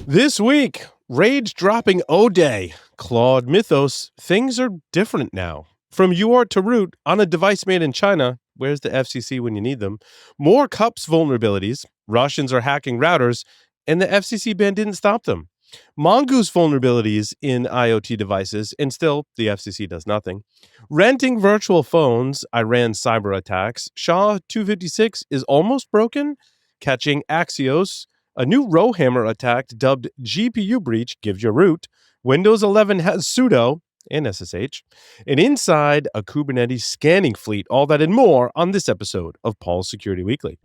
This week, rage dropping O-Day. Claude Mythos, things are different now. From UART to root on a device made in China, where's the FCC when you need them? More cups vulnerabilities, Russians are hacking routers, and the FCC ban didn't stop them. Mongoose vulnerabilities in IoT devices, and still the FCC does nothing. Renting virtual phones, Iran cyber attacks. SHA-256 is almost broken. Catching Axios. A new Rowhammer attack dubbed GPUBreach gives you root. Windows 11 has sudo and SSH. And inside a Kubernetes scanning fleet. All that and more on this episode of Paul's Security Weekly.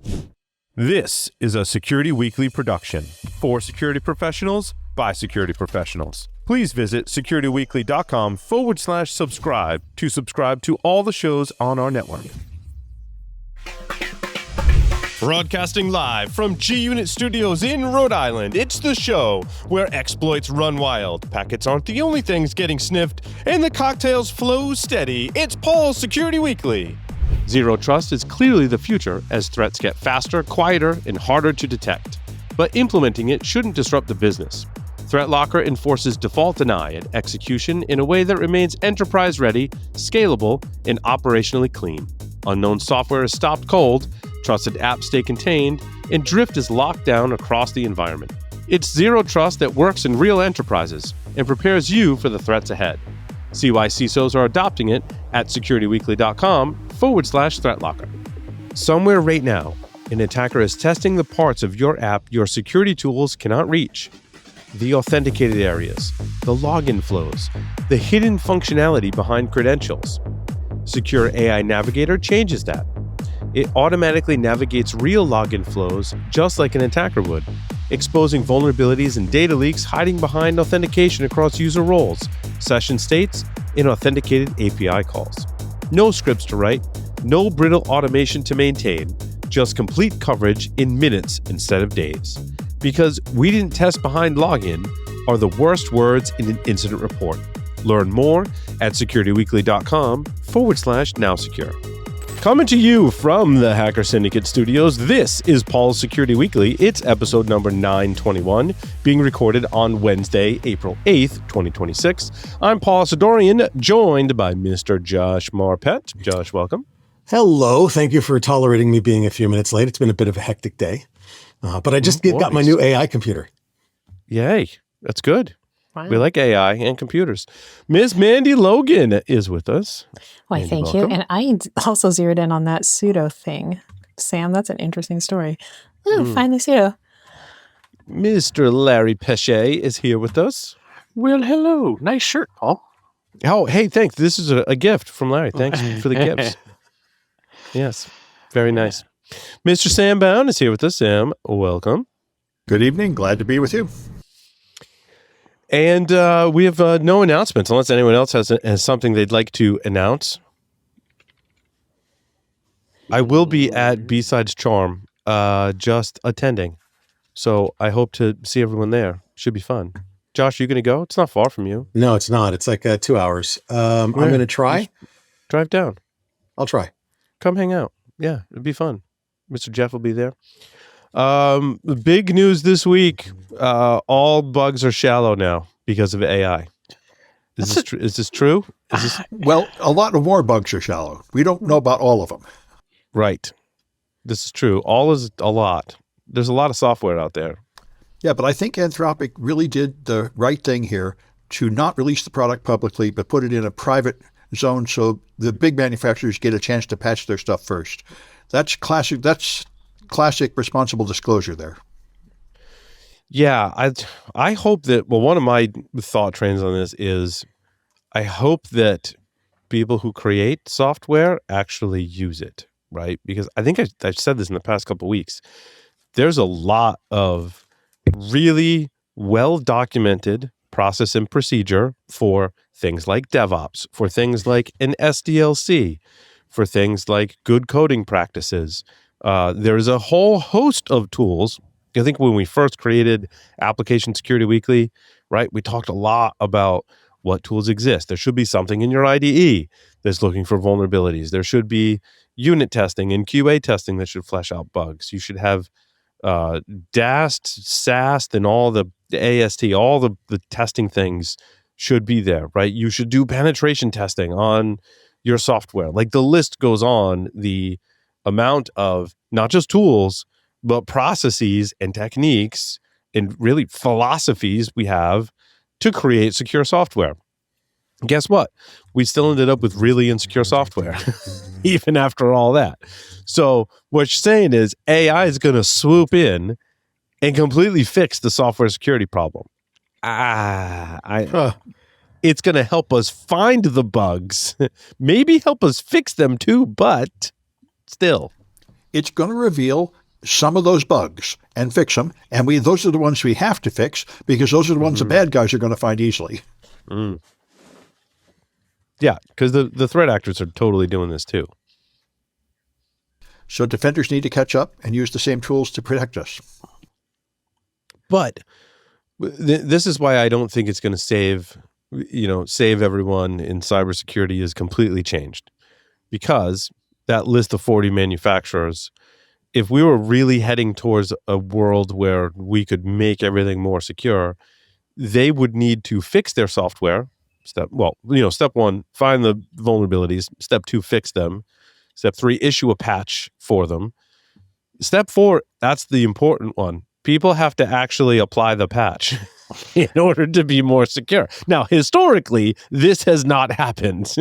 This is a Security Weekly production for security professionals by security professionals. Please visit securityweekly.com/subscribe to subscribe to all the shows on our network. Broadcasting live from G-Unit Studios in Rhode Island, it's the show where exploits run wild, packets aren't the only things getting sniffed, and the cocktails flow steady. It's Paul's Security Weekly. Zero trust is clearly the future as threats get faster, quieter, and harder to detect. But implementing it shouldn't disrupt the business. ThreatLocker enforces default deny and execution in a way that remains enterprise-ready, scalable, and operationally clean. Unknown software is stopped cold, trusted apps stay contained, and drift is locked down across the environment. It's zero trust that works in real enterprises and prepares you for the threats ahead. See why CISOs are adopting it at securityweekly.com/ThreatLocker. Somewhere right now, an attacker is testing the parts of your app your security tools cannot reach. The authenticated areas, the login flows, the hidden functionality behind credentials. Secure AI Navigator changes that. It automatically navigates real login flows just like an attacker would, exposing vulnerabilities and data leaks hiding behind authentication across user roles, session states, and authenticated API calls. No scripts to write, no brittle automation to maintain, just complete coverage in minutes instead of days. Because we didn't test behind login are the worst words in an incident report. Learn more at securityweekly.com/nowsecure. Coming to you from the Hacker Syndicate Studios, this is Paul's Security Weekly. It's episode number 921, being recorded on Wednesday, April 8th, 2026. I'm Paul Sidorian, joined by Mr. Josh Marpet. Josh, welcome. Hello. Thank you for tolerating me being a few minutes late. It's been a bit of a hectic day, but I just got my new AI computer. Yay. That's good. Wow. We like AI and computers. Miss Mandy Logan is with us. Why, Mandy, thank welcome. you. And I also zeroed in on that pseudo thing. Sam, that's an interesting story. Finally pseudo. Mr. Larry Pesce is here with us. Well, hello. Nice shirt, Paul. Oh, hey, thanks. This is a gift from Larry. Thanks for the gifts. Yes, very nice. Mr. Sam Bound is here with us. Sam, welcome. Good evening. Glad to be with you. And we have no announcements unless anyone else has something they'd like to announce. I will be at B-Sides Charm, just attending. So I hope to see everyone there. Should be fun. Josh, are you going to go? It's not far from you. No, it's not. It's like 2 hours. I'm going to try. Drive down. I'll try. Come hang out. Yeah, it'd be fun. Mr. Jeff will be there. Big news this week. All bugs are shallow now because of AI. Is this true? Well, a lot of more bugs are shallow. We don't know about all of them. Right. This is true. All is a lot. There's a lot of software out there. Yeah, but I think Anthropic really did the right thing here to not release the product publicly, but put it in a private zone so the big manufacturers get a chance to patch their stuff first. That's classic. That's classic responsible disclosure there. Yeah, I hope that, well, one of my thought trains on this is I hope that people who create software actually use it, right? Because I think I've said this in the past couple of weeks. There's a lot of really well-documented process and procedure for things like DevOps, for things like an SDLC, for things like good coding practices. There's a whole host of tools. I think when we first created Application Security Weekly, right, we talked a lot about what tools exist. There should be something in your IDE that's looking for vulnerabilities. There should be unit testing and QA testing that should flesh out bugs. You should have DAST, SAST, and all the AST, all the testing things should be there, right? You should do penetration testing on your software. Like the list goes on, the amount of not just tools, but processes and techniques and really philosophies we have to create secure software. Guess what? We still ended up with really insecure software, even after all that. So what you're saying is AI is going to swoop in and completely fix the software security problem. It's going to help us find the bugs, maybe help us fix them too, but still. It's going to reveal some of those bugs and fix them. And those are the ones we have to fix because those are the ones the bad guys are going to find easily. Mm. Yeah, because the threat actors are totally doing this too. So defenders need to catch up and use the same tools to protect us. But this is why I don't think it's going to save everyone in cybersecurity is completely changed. Because that list of 40 manufacturers, if we were really heading towards a world where we could make everything more secure, they would need to fix their software. Step one, find the vulnerabilities. Step two, fix them. Step three, issue a patch for them. Step four, that's the important one. People have to actually apply the patch in order to be more secure. Now, historically, this has not happened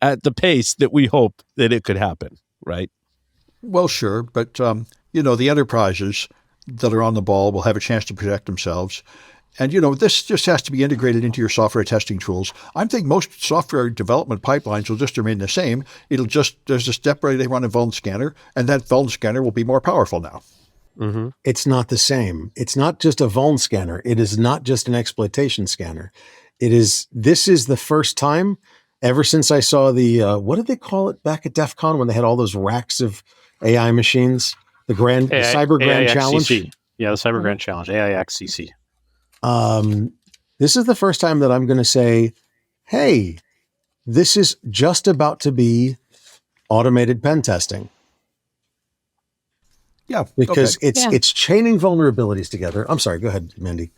at the pace that we hope that it could happen, right? Well, sure. But, the enterprises that are on the ball will have a chance to protect themselves. And, this just has to be integrated into your software testing tools. I think most software development pipelines will just remain the same. There's a step where they run a vuln scanner, and that vuln scanner will be more powerful now. Mm-hmm. It's not the same. It's not just a vuln scanner. It is not just an exploitation scanner. This is the first time ever since I saw the, what did they call it back at DEF CON when they had all those racks of AI machines? The Cyber Grand Challenge? Yeah, the Cyber Grand Challenge, AIXCC. This is the first time that I'm going to say, hey, this is just about to be automated pen testing. Yeah. Because it's chaining vulnerabilities together. I'm sorry, go ahead, Mandy.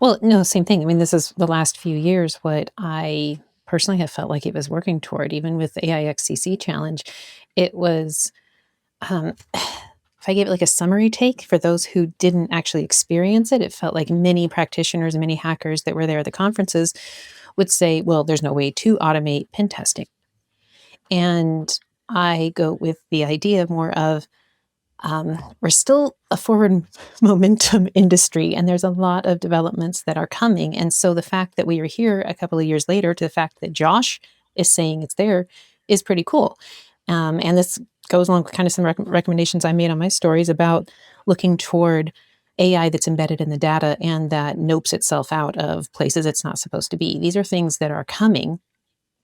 Well, no, same thing. I mean, this is the last few years what I personally have felt like it was working toward, even with the AIXCC challenge. It was, if I gave it like a summary take for those who didn't actually experience it, it felt like many practitioners and many hackers that were there at the conferences would say, well, there's no way to automate pen testing. And I go with the idea more of, we're still a forward momentum industry, and there's a lot of developments that are coming. And so the fact that we are here a couple of years later to the fact that Josh is saying it's there is pretty cool. And this goes along with kind of some recommendations I made on my stories about looking toward AI that's embedded in the data and that nopes itself out of places it's not supposed to be. These are things that are coming,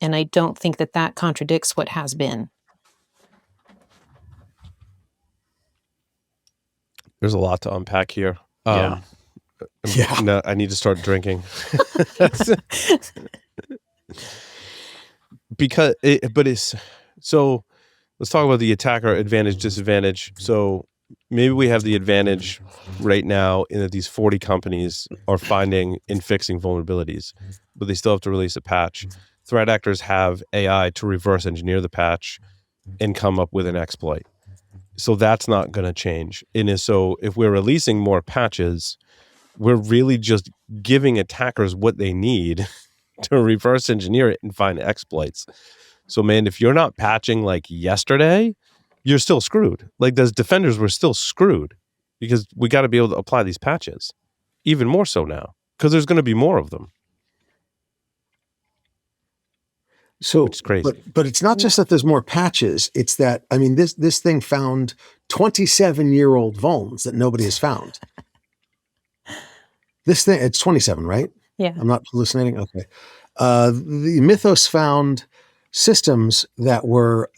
and I don't think that contradicts what has been. There's a lot to unpack here. Yeah. No, I need to start drinking. So let's talk about the attacker advantage, disadvantage. So maybe we have the advantage right now in that these 40 companies are finding and fixing vulnerabilities, but they still have to release a patch. Threat actors have AI to reverse engineer the patch and come up with an exploit. So that's not going to change. And so if we're releasing more patches, we're really just giving attackers what they need to reverse engineer it and find exploits. So, man, if you're not patching like yesterday, you're still screwed. Like those defenders were still screwed because we got to be able to apply these patches even more so now because there's going to be more of them. So it's crazy. But it's not just that there's more patches. It's that, I mean, this thing found 27-year-old vulns that nobody has found. This thing, it's 27, right? Yeah. I'm not hallucinating? Okay. The Mythos found systems that were,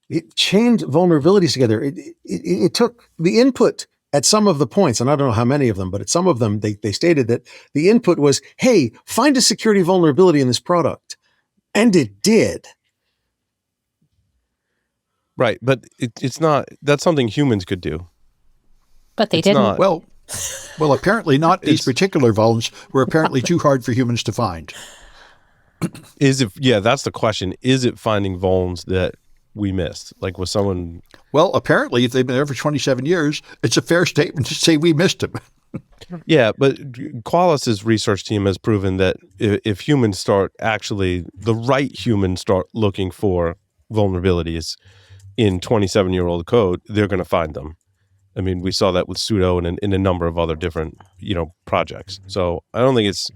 it chained vulnerabilities together. It took the input at some of the points, and I don't know how many of them, but at some of them, they stated that the input was, hey, find a security vulnerability in this product. And it did. Right, but it's not. That's something humans could do. But they It's didn't. not. Well, apparently not. These It's- particular vulns were apparently too hard for humans to find. That's the question. Is it finding vulns that we missed? Like, was someone... Well, apparently, if they've been there for 27 years, it's a fair statement to say we missed them. Yeah, but Qualys' research team has proven that if humans start the right humans start looking for vulnerabilities in 27-year-old code, they're going to find them. I mean, we saw that with sudo and in a number of other different, projects. So I don't think it's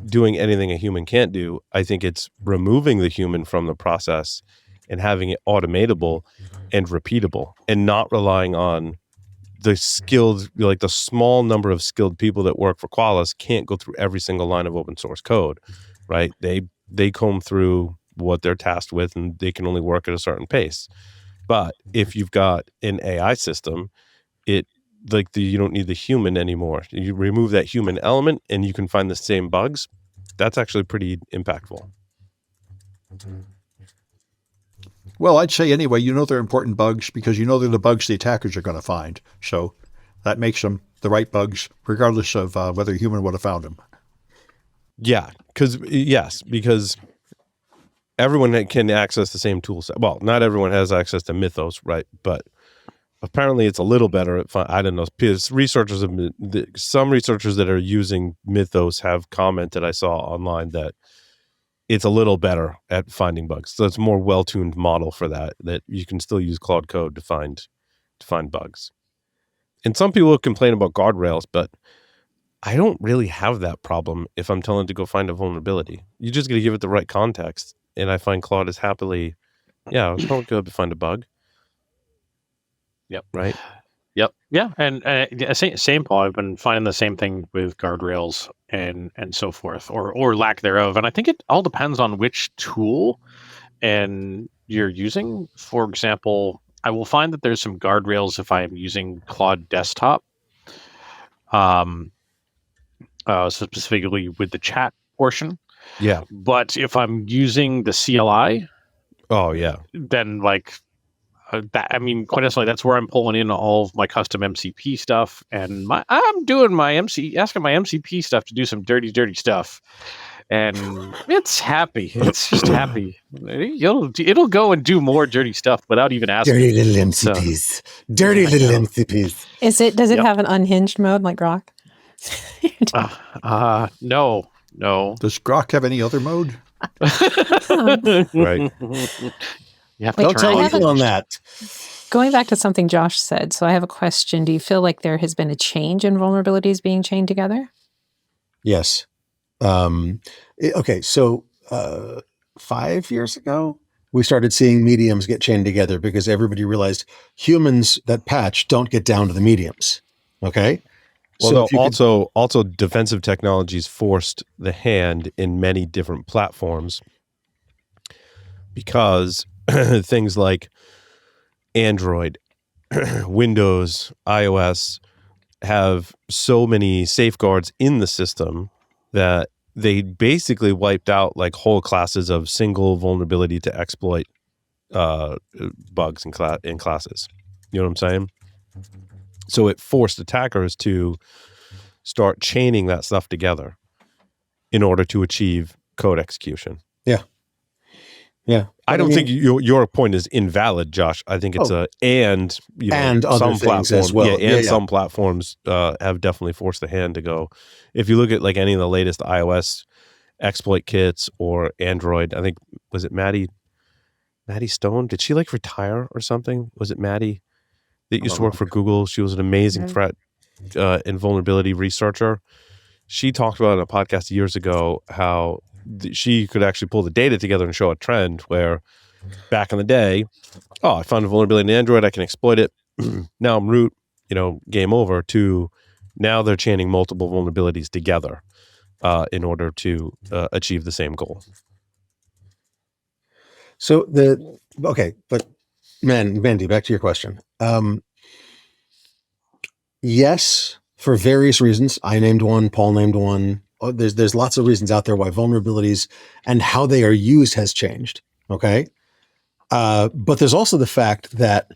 doing anything a human can't do. I think it's removing the human from the process and having it automatable and repeatable and not relying on the skilled, like the small number of skilled people that work for Qualys can't go through every single line of open source code, right? They comb through what they're tasked with and they can only work at a certain pace. But if you've got an AI system, you don't need the human anymore. You remove that human element and you can find the same bugs. That's actually pretty impactful. Well, I'd say anyway, they're important bugs because they're the bugs the attackers are going to find. So that makes them the right bugs, regardless of whether a human would have found them. Yeah, because everyone can access the same tool set. Well, not everyone has access to Mythos, right? But apparently it's a little better at I don't know. Some researchers that are using Mythos have commented, I saw online, that it's a little better at finding bugs. So it's a more well-tuned model for that you can still use Claude Code to find bugs. And some people complain about guardrails, but I don't really have that problem if I'm telling it to go find a vulnerability. You just got to give it the right context. And I find Claude is happily, it's probably good to find a bug. Yep. Right? Yep. Yeah. And same, Paul. I've been finding the same thing with guardrails and so forth, or lack thereof. And I think it all depends on which tool and you're using. For example, I will find that there's some guardrails if I am using Claude Desktop, specifically with the chat portion. Yeah. But if I'm using the CLI, oh yeah, then quite honestly, that's where I'm pulling in all of my custom MCP stuff, and I'm doing asking my MCP stuff to do some dirty stuff, and it's happy. It's just happy. It'll go and do more dirty stuff without even asking. Dirty little MCPs. Dirty little MCPs. Does it have an unhinged mode like Grok? No. Does Grok have any other mode? right. You have Don't to tell turn people on that. Going back to something Josh said, so I have a question. Do you feel like there has been a change in vulnerabilities being chained together? Yes. Okay. So 5 years ago, we started seeing mediums get chained together because everybody realized humans that patch don't get down to the mediums. Okay. Well, also defensive technologies forced the hand in many different platforms because things like Android, Windows, iOS have so many safeguards in the system that they basically wiped out like whole classes of single vulnerability to exploit bugs in classes. You know what I'm saying? So it forced attackers to start chaining that stuff together in order to achieve code execution. Yeah. I don't think your point is invalid, Josh. I think it's and other some things platforms as well. Some platforms have definitely forced the hand to go. If you look at like any of the latest iOS exploit kits or Android, I think was it Maddie Stone? Did she like retire or something? Was it Maddie that used to work for Google? She was an amazing threat and vulnerability researcher. She talked about in a podcast years ago how she could actually pull the data together and show a trend where back in the day, I found a vulnerability in Android, I can exploit it. Now I'm root, game over, to now they're chaining multiple vulnerabilities together in order to achieve the same goal. So but Mandy, back to your question. Yes, for various reasons. I named one, Paul named one. There's lots of reasons out there why vulnerabilities and how they are used has changed. Okay. But there's also the fact that,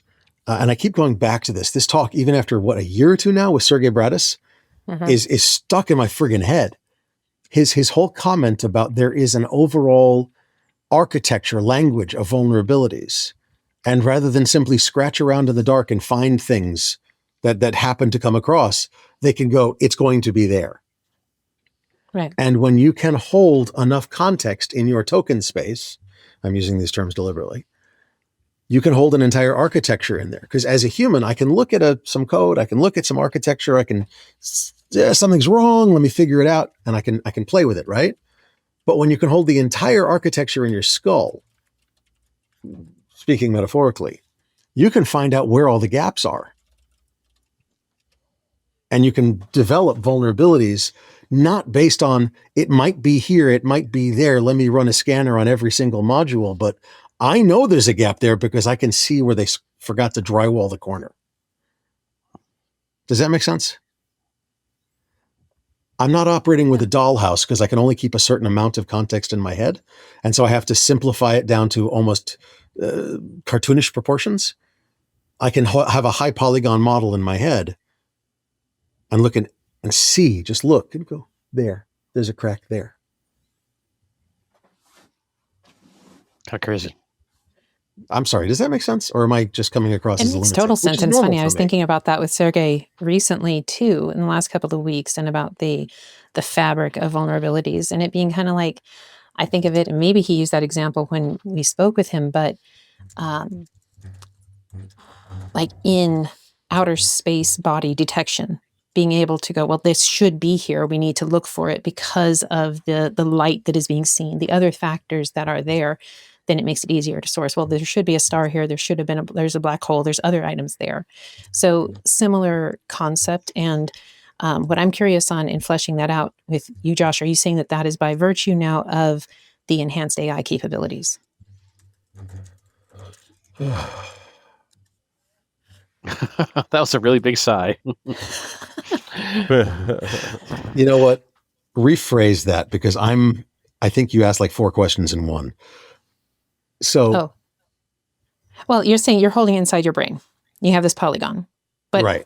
and I keep going back to this talk, even after a year or two now with Sergey Bratis, is stuck in my friggin' head. His whole comment about there is an overall architecture, language of vulnerabilities. And rather than simply scratch around in the dark and find things that happen to come across, they can go, it's going to be there. Right. And when you can hold enough context in your token space, I'm using these terms deliberately, you can hold an entire architecture in there. Because as a human, I can look at some code, I can look at some architecture, I can, something's wrong, let me figure it out, and I can play with it, right? But when you can hold the entire architecture in your skull, speaking metaphorically, you can find out where all the gaps are. And you can develop vulnerabilities not based on, it might be here, it might be there, let me run a scanner on every single module, but I know there's a gap there because I can see where they forgot to drywall the corner. Does that make sense? I'm not operating with a dollhouse because I can only keep a certain amount of context in my head. And so I have to simplify it down to almost cartoonish proportions. I can have a high polygon model in my head and look and see, just look and go, there's a crack there. Kind of crazy. I'm sorry, does that make sense? Or am I just coming across as a lunatic? It makes total sense. And it's funny, I was me. thinking about that with Sergey recently too, in the last couple of weeks, and about the fabric of vulnerabilities, and it being kind of like, I think of it, and maybe he used that example when we spoke with him, but like in outer space body detection, being able to go, well, this should be here. We need to look for it because of the light that is being seen, the other factors that are there. Then it makes it easier to source. Well, there should be a star here. There should have been there's a black hole. There's other items there. So similar concept. And what I'm curious on in fleshing that out with you, Josh, are you saying that is by virtue now of the enhanced AI capabilities? That was a really big sigh. You know what? Rephrase that, because I think you asked like 4 questions in one. So, well, you're saying you're holding it inside your brain. You have this polygon, but right.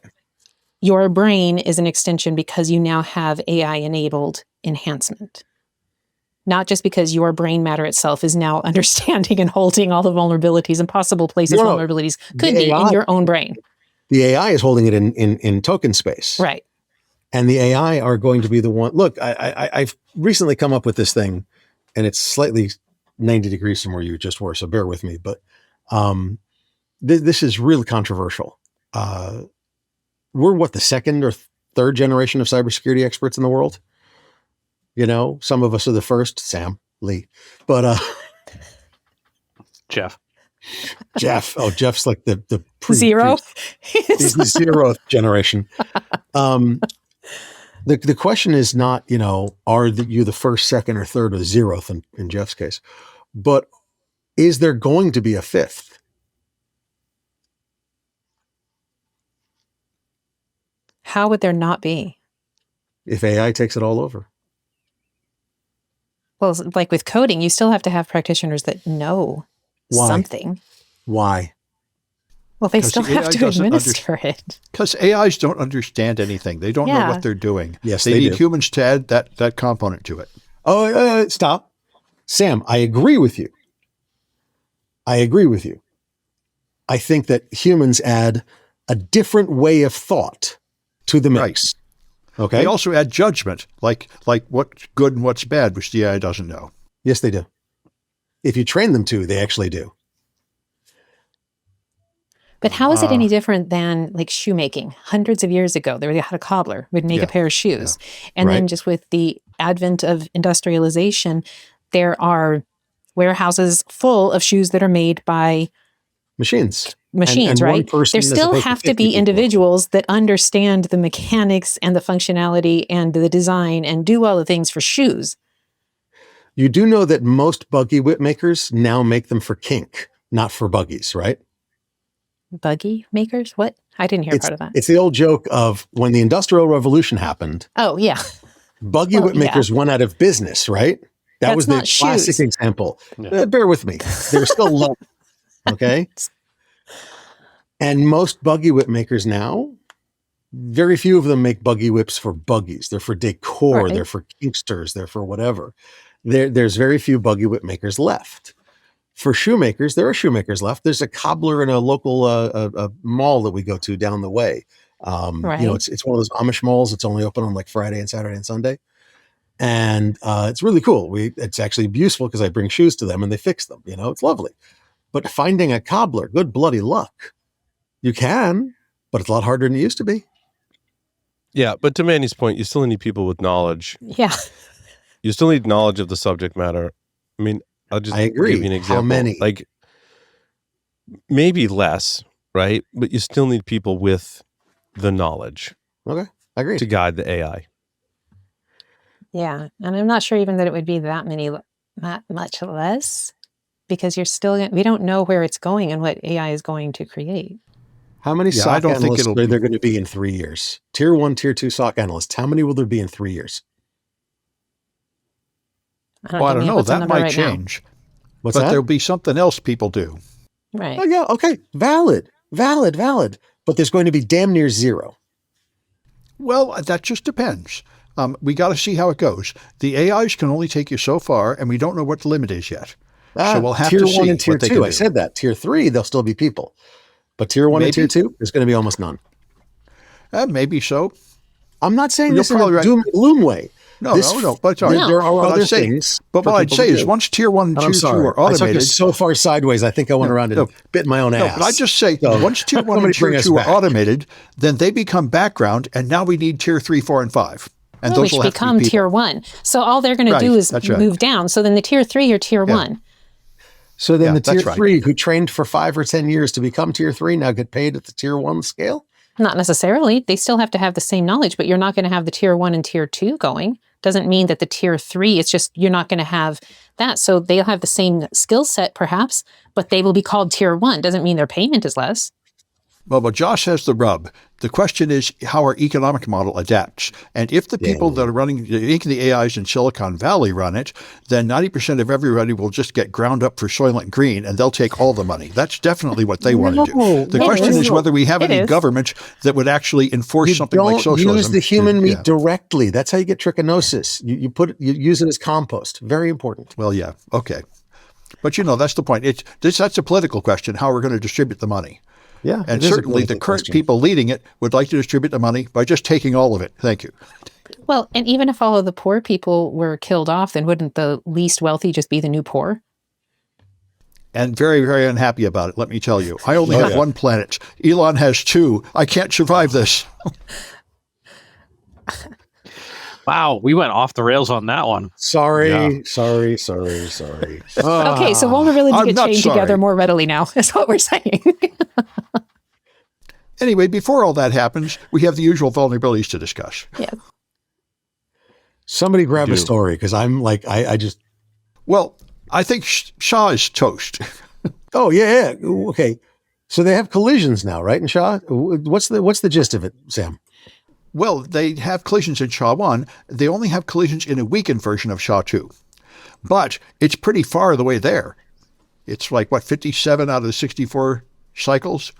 Your brain is an extension because you now have AI enabled enhancement. Not just because your brain matter itself is now understanding and holding all the vulnerabilities and possible places vulnerabilities could be in your own brain. The AI is holding it in token space. Right. And the AI are going to be the one. Look, I've recently come up with this thing, and it's slightly 90 degrees from where you just were, so bear with me. But this is really controversial. We're the second or third generation of cybersecurity experts in the world. You know, some of us are the first, Sam, Lee, but Jeff. Oh, Jeff's like the zero. He's the 0th generation. The question is not, are you the first, second, or third, or 0th in Jeff's case, but is there going to be a 5th? How would there not be? If AI takes it all over. Well, like with coding, you still have to have practitioners that know something. Why? Well, they still have to administer it. Because AIs don't understand anything. They don't know what they're doing. Yes, they need humans to add that component to it. Oh, stop. Sam, I agree with you. I think that humans add a different way of thought to the mix. Right. Okay. They also add judgment, like what's good and what's bad, which the AI doesn't know. Yes, they do. If you train them to, they actually do. But how is it any different than like shoemaking? Hundreds of years ago, they had a cobbler would make a pair of shoes. Yeah. And then just with the advent of industrialization, there are warehouses full of shoes that are made by machines, and right? There still have to be individuals that understand the mechanics and the functionality and the design and do all the things for shoes. You do know that most buggy whip makers now make them for kink, not for buggies, right? Buggy makers? What? I didn't hear part of that. It's the old joke of when the Industrial Revolution happened. Oh, yeah. Buggy whip makers went out of business, right? That was the classic example. Yeah. Bear with me. They're still low. Okay. And most buggy whip makers now, very few of them make buggy whips for buggies. They're for decor. Right. They're for kinksters. They're for whatever. There's very few buggy whip makers left. For shoemakers, there are shoemakers left. There's a cobbler in a local a mall that we go to down the way. Right. It's one of those Amish malls. It's only open on like Friday and Saturday and Sunday. And it's really cool. It's actually useful because I bring shoes to them and they fix them. It's lovely. But finding a cobbler, good bloody luck. You can, but it's a lot harder than it used to be. Yeah, but to Manny's point, you still need people with knowledge. Yeah. You still need knowledge of the subject matter. I mean, I agree. give you an example. How many? Like, maybe less, right? But you still need people with the knowledge. Okay, I agree. To guide the AI. Yeah. And I'm not sure even that it would be that much less, because we don't know where it's going and what AI is going to create. How many Yeah, I SOC don't think analysts it'll are there going to be in 3 years? Tier 1, Tier 2 SOC analysts. How many will there be in 3 years? I don't know. That might change. What's but that? there'll be something else people do. Right. Oh, yeah. Okay. Valid. But there's going to be damn near zero. Well, that just depends. We got to see how it goes. The AIs can only take you so far, and we don't know what the limit is yet. So we'll have tier to 1 see and Tier what they 2. can I do. said that. Tier 3, there'll still be people. But Tier 1 and Tier 2, there's going to be almost none. Maybe so. I'm not saying You're this in a probably right. doom and gloom way. No. But sorry. There are But other I'd say- things. But for what I'd people say to is do. once Tier 1 and And Tier I'm 2 sorry. are I took automated. it so far sideways, I think I went around and bit my own ass. But I just say once Tier 1 and Somebody bring Tier us 2 are back. automated, then they become background, and now we need Tier 3, 4, and 5. And those which will have become to be people. Tier 1. So all they're going to do Right, is that's right. move down. So then the Tier 3 are Tier 1. So then Yeah, the Tier that's right. 3 who trained for 5 or 10 years to become Tier 3 now get paid at the Tier 1 scale? Not necessarily. They still have to have the same knowledge, but you're not going to have the Tier 1 and Tier 2 going. Doesn't mean that the Tier 3, it's just you're not going to have that. So they'll have the same skill set perhaps, but they will be called Tier 1. Doesn't mean their payment is less. Well, but Josh has the rub. The question is how our economic model adapts. And if the people that are running the AIs in Silicon Valley run it, then 90% of everybody will just get ground up for Soylent Green, and they'll take all the money. That's definitely what they want to do. The question is whether we have any government that would actually enforce something like socialism. Don't use the human meat directly. That's how you get trichinosis. You use it as compost. Very important. Well, yeah, okay. But that's the point. That's a political question, how we're going to distribute the money. Yeah, and certainly the current people leading it would like to distribute the money by just taking all of it. Thank you. Well, and even if all of the poor people were killed off, then wouldn't the least wealthy just be the new poor? And very, very unhappy about it, let me tell you. I only have one planet. Elon has 2. I can't survive this. Wow, we went off the rails on that one. Sorry. Okay, so vulnerabilities I'm get not chained sorry. together more readily now, is what we're saying. Anyway, before all that happens, we have the usual vulnerabilities to discuss. Yeah. Somebody grab a story, because I'm like, I just... Well, I think Shaw is toast. Oh, yeah. Okay. So they have collisions now, right, in Shaw? What's the gist of it, Sam? Well, they have collisions in SHA 1. They only have collisions in a weakened version of SHA 2. But it's pretty far the way there. It's like, 57 out of the 64 cycles?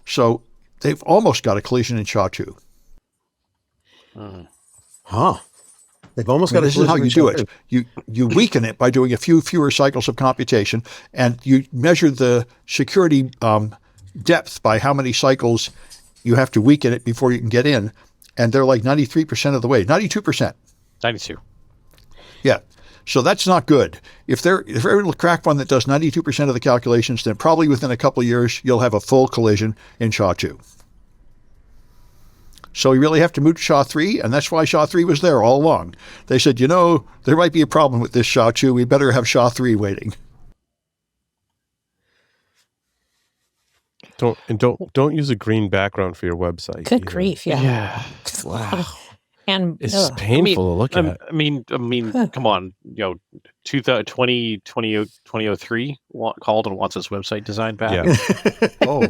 So they've almost got a collision in SHA 2. Huh. They've almost got a This is collision. how you do it. You weaken it by doing a few fewer cycles of computation, and you measure the security depth by how many cycles you have to weaken it before you can get in. And they're like 93% of the way, 92%. 92. Yeah. So that's not good. If they're able to crack one that does 92% of the calculations, then probably within a couple of years, you'll have a full collision in SHA 2. So we really have to move to SHA 3, and that's why SHA 3 was there all along. They said, there might be a problem with this SHA 2. We better have SHA 3 waiting. Don't use a green background for your website. Good grief, yeah. Yeah. Wow. And It's just painful to look at. I mean, come on, 2003 called and wants his website designed back. Yeah. Oh,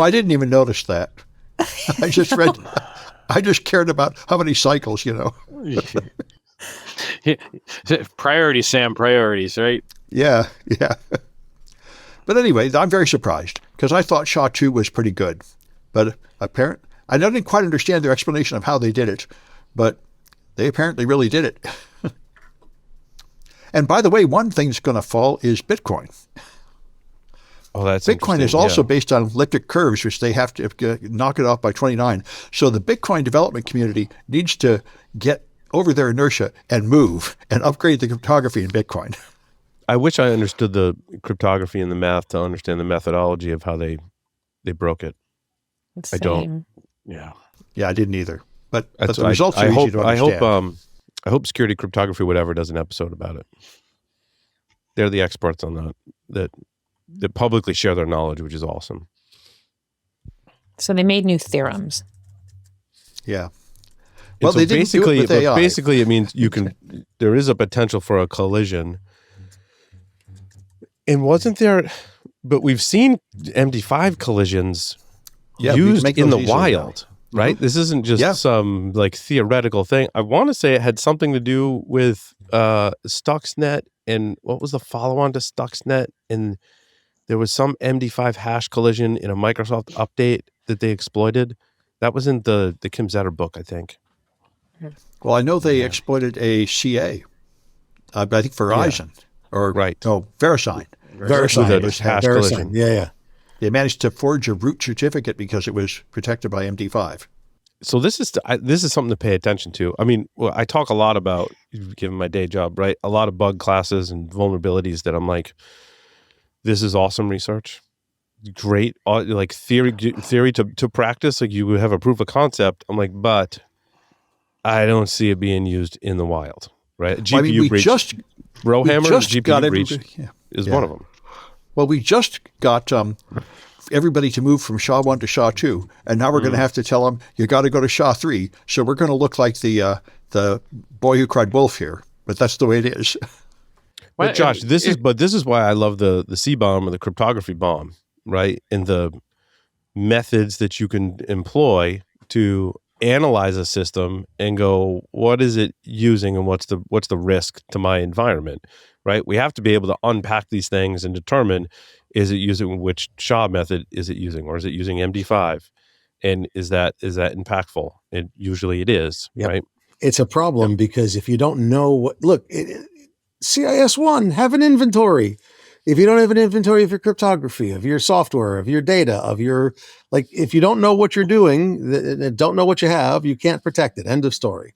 I didn't even notice that. I just cared about how many cycles, Priorities, Sam, priorities, right? Yeah. But anyway, I'm very surprised because I thought SHA-2 was pretty good. But apparently, I didn't quite understand their explanation of how they did it, but they apparently really did it. And by the way, one thing that's going to fall is Bitcoin. Oh, that's Bitcoin is also based on elliptic curves, which they have to knock it off by 29. So the Bitcoin development community needs to get over their inertia and move and upgrade the cryptography in Bitcoin. I wish I understood the cryptography and the math to understand the methodology of how they broke it. Same. I don't. Yeah. Yeah, I didn't either. But the I- results I are hope, easy to understand. I hope Security Cryptography whatever does an episode about it. They're the experts on that publicly share their knowledge, which is awesome. So they made new theorems. Yeah. Well, Well, they didn't do it with AI. basically it means there is a potential for a collision. And wasn't there, but we've seen MD5 collisions Yeah, we can used make in the those easily now. wild, right? This isn't just some like theoretical thing. I want to say it had something to do with Stuxnet and what was the follow-on to Stuxnet? And there was some MD5 hash collision in a Microsoft update that they exploited. That was in the Kim Zetter book, I think. Well, I know they exploited a CA, I think Verizon, or Right. no, VeriSign. VeriSign. With a hash collision. Yeah. They managed to forge a root certificate because it was protected by MD5. So this is something to pay attention to. I mean, well, I talk a lot about, given my day job, right? A lot of bug classes and vulnerabilities that I'm like, this is awesome research. Great, like theory to practice. Like you would have a proof of concept. I'm like, but I don't see it being used in the wild, right? GPUBreach, Rowhammer, GPUBreach is one of them. Well, we just got everybody to move from SHA-1 to SHA-2, and now we're going to have to tell them, you got to go to SHA-3. So we're going to look like the boy who cried wolf here, but that's the way it is. But Josh, this is why I love the C bomb or the cryptography bomb, right? And the methods that you can employ to analyze a system and go, what is it using and what's the risk to my environment, right? We have to be able to unpack these things and determine, is it using which SHA method is it using, or is it using MD5? And is that impactful? And usually it is, right? It's a problem because if you don't know CIS1, have an inventory. If you don't have an inventory of your cryptography, of your software, of your data, if you don't know what you're doing, don't know what you have, you can't protect it. End of story.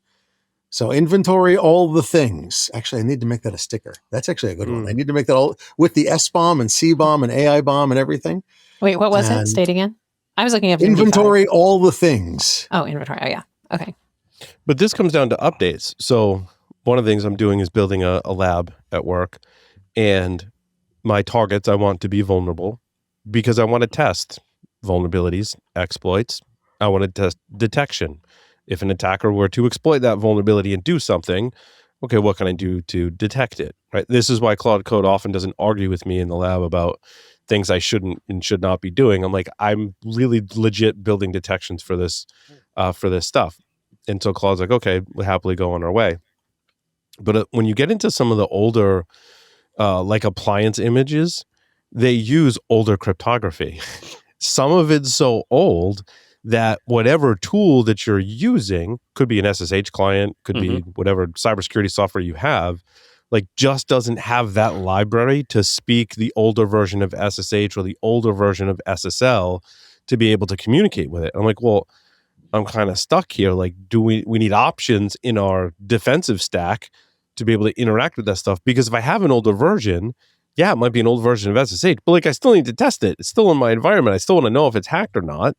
So inventory all the things. Actually, I need to make that a sticker. That's actually a good one. I need to make that all with the S-bomb and C-bomb and AI bomb and everything. Wait, what was it? State again. I was looking at inventory all the things. Oh, inventory. Oh, yeah. Okay. But this comes down to updates. So one of the things I'm doing is building a lab at work, and my targets, I want to be vulnerable because I want to test vulnerabilities, exploits. I want to test detection. If an attacker were to exploit that vulnerability and do something, okay, what can I do to detect it, right? This is why Claude Code often doesn't argue with me in the lab about things I shouldn't and should not be doing. I'm like, I'm really legit building detections for this stuff. And so Claude's like, okay, we'll happily go on our way. But when you get into some of the older, like appliance images, they use older cryptography. Some of it's so old that whatever tool that you're using, could be an SSH client, could be whatever cybersecurity software you have, like just doesn't have that library to speak the older version of SSH or the older version of SSL to be able to communicate with it. I'm like, well, I'm kind of stuck here. Like, do we need options in our defensive stack to be able to interact with that stuff? Because if I have an older version, yeah, it might be an old version of SSH, but like I still need to test it. It's still in my environment. I still want to know if it's hacked or not.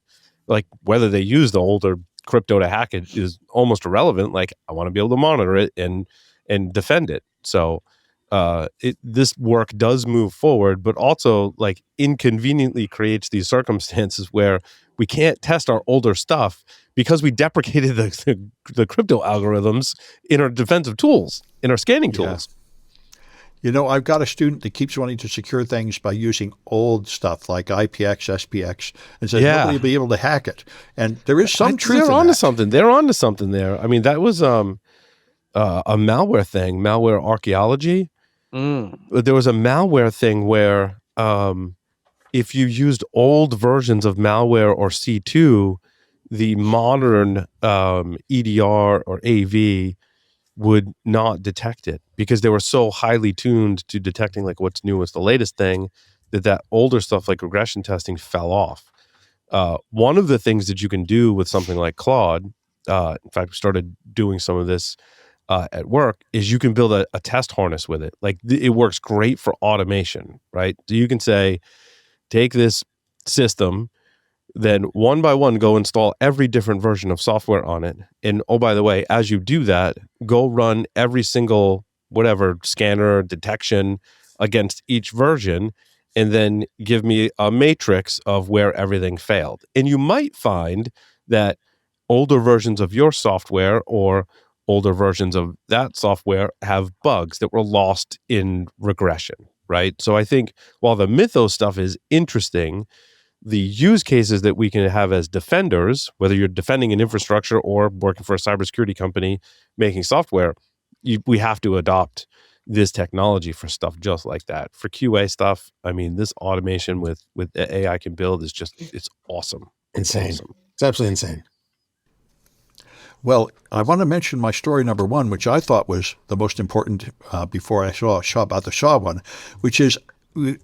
Like whether they use the older crypto to hack it is almost irrelevant. Like I want to be able to monitor it and defend it. So this work does move forward, but also like inconveniently creates these circumstances where we can't test our older stuff because we deprecated the crypto algorithms in our defensive tools, in our scanning tools. You know, I've got a student that keeps wanting to secure things by using old stuff like IPX, SPX, and says nobody will be able to hack it. And there is some truth in that. They're onto something there. I mean, that was a malware thing, malware archaeology. There was a malware thing where if you used old versions of malware or C2, the modern EDR or AV would not detect it because they were so highly tuned to detecting like what's new, what's the latest thing, that older stuff like regression testing fell off. One of the things that you can do with something like Claude, in fact, we started doing some of this at work, is you can build a test harness with it. Like it works great for automation, right? So you can say, take this system, then one by one go install every different version of software on it. And oh, by the way, as you do that, go run every single whatever scanner detection against each version, and then give me a matrix of where everything failed. And you might find that older versions of your software or older versions of that software have bugs that were lost in regression, right? So I think while the Mythos stuff is interesting, the use cases that we can have as defenders, whether you're defending an infrastructure or working for a cybersecurity company making software, we have to adopt this technology for stuff just like that. For QA stuff, I mean, this automation with AI can build is just, it's awesome. Insane. Awesome. It's absolutely insane. Well, I want to mention my story number one, which I thought was the most important before I saw about the Shaw one, which is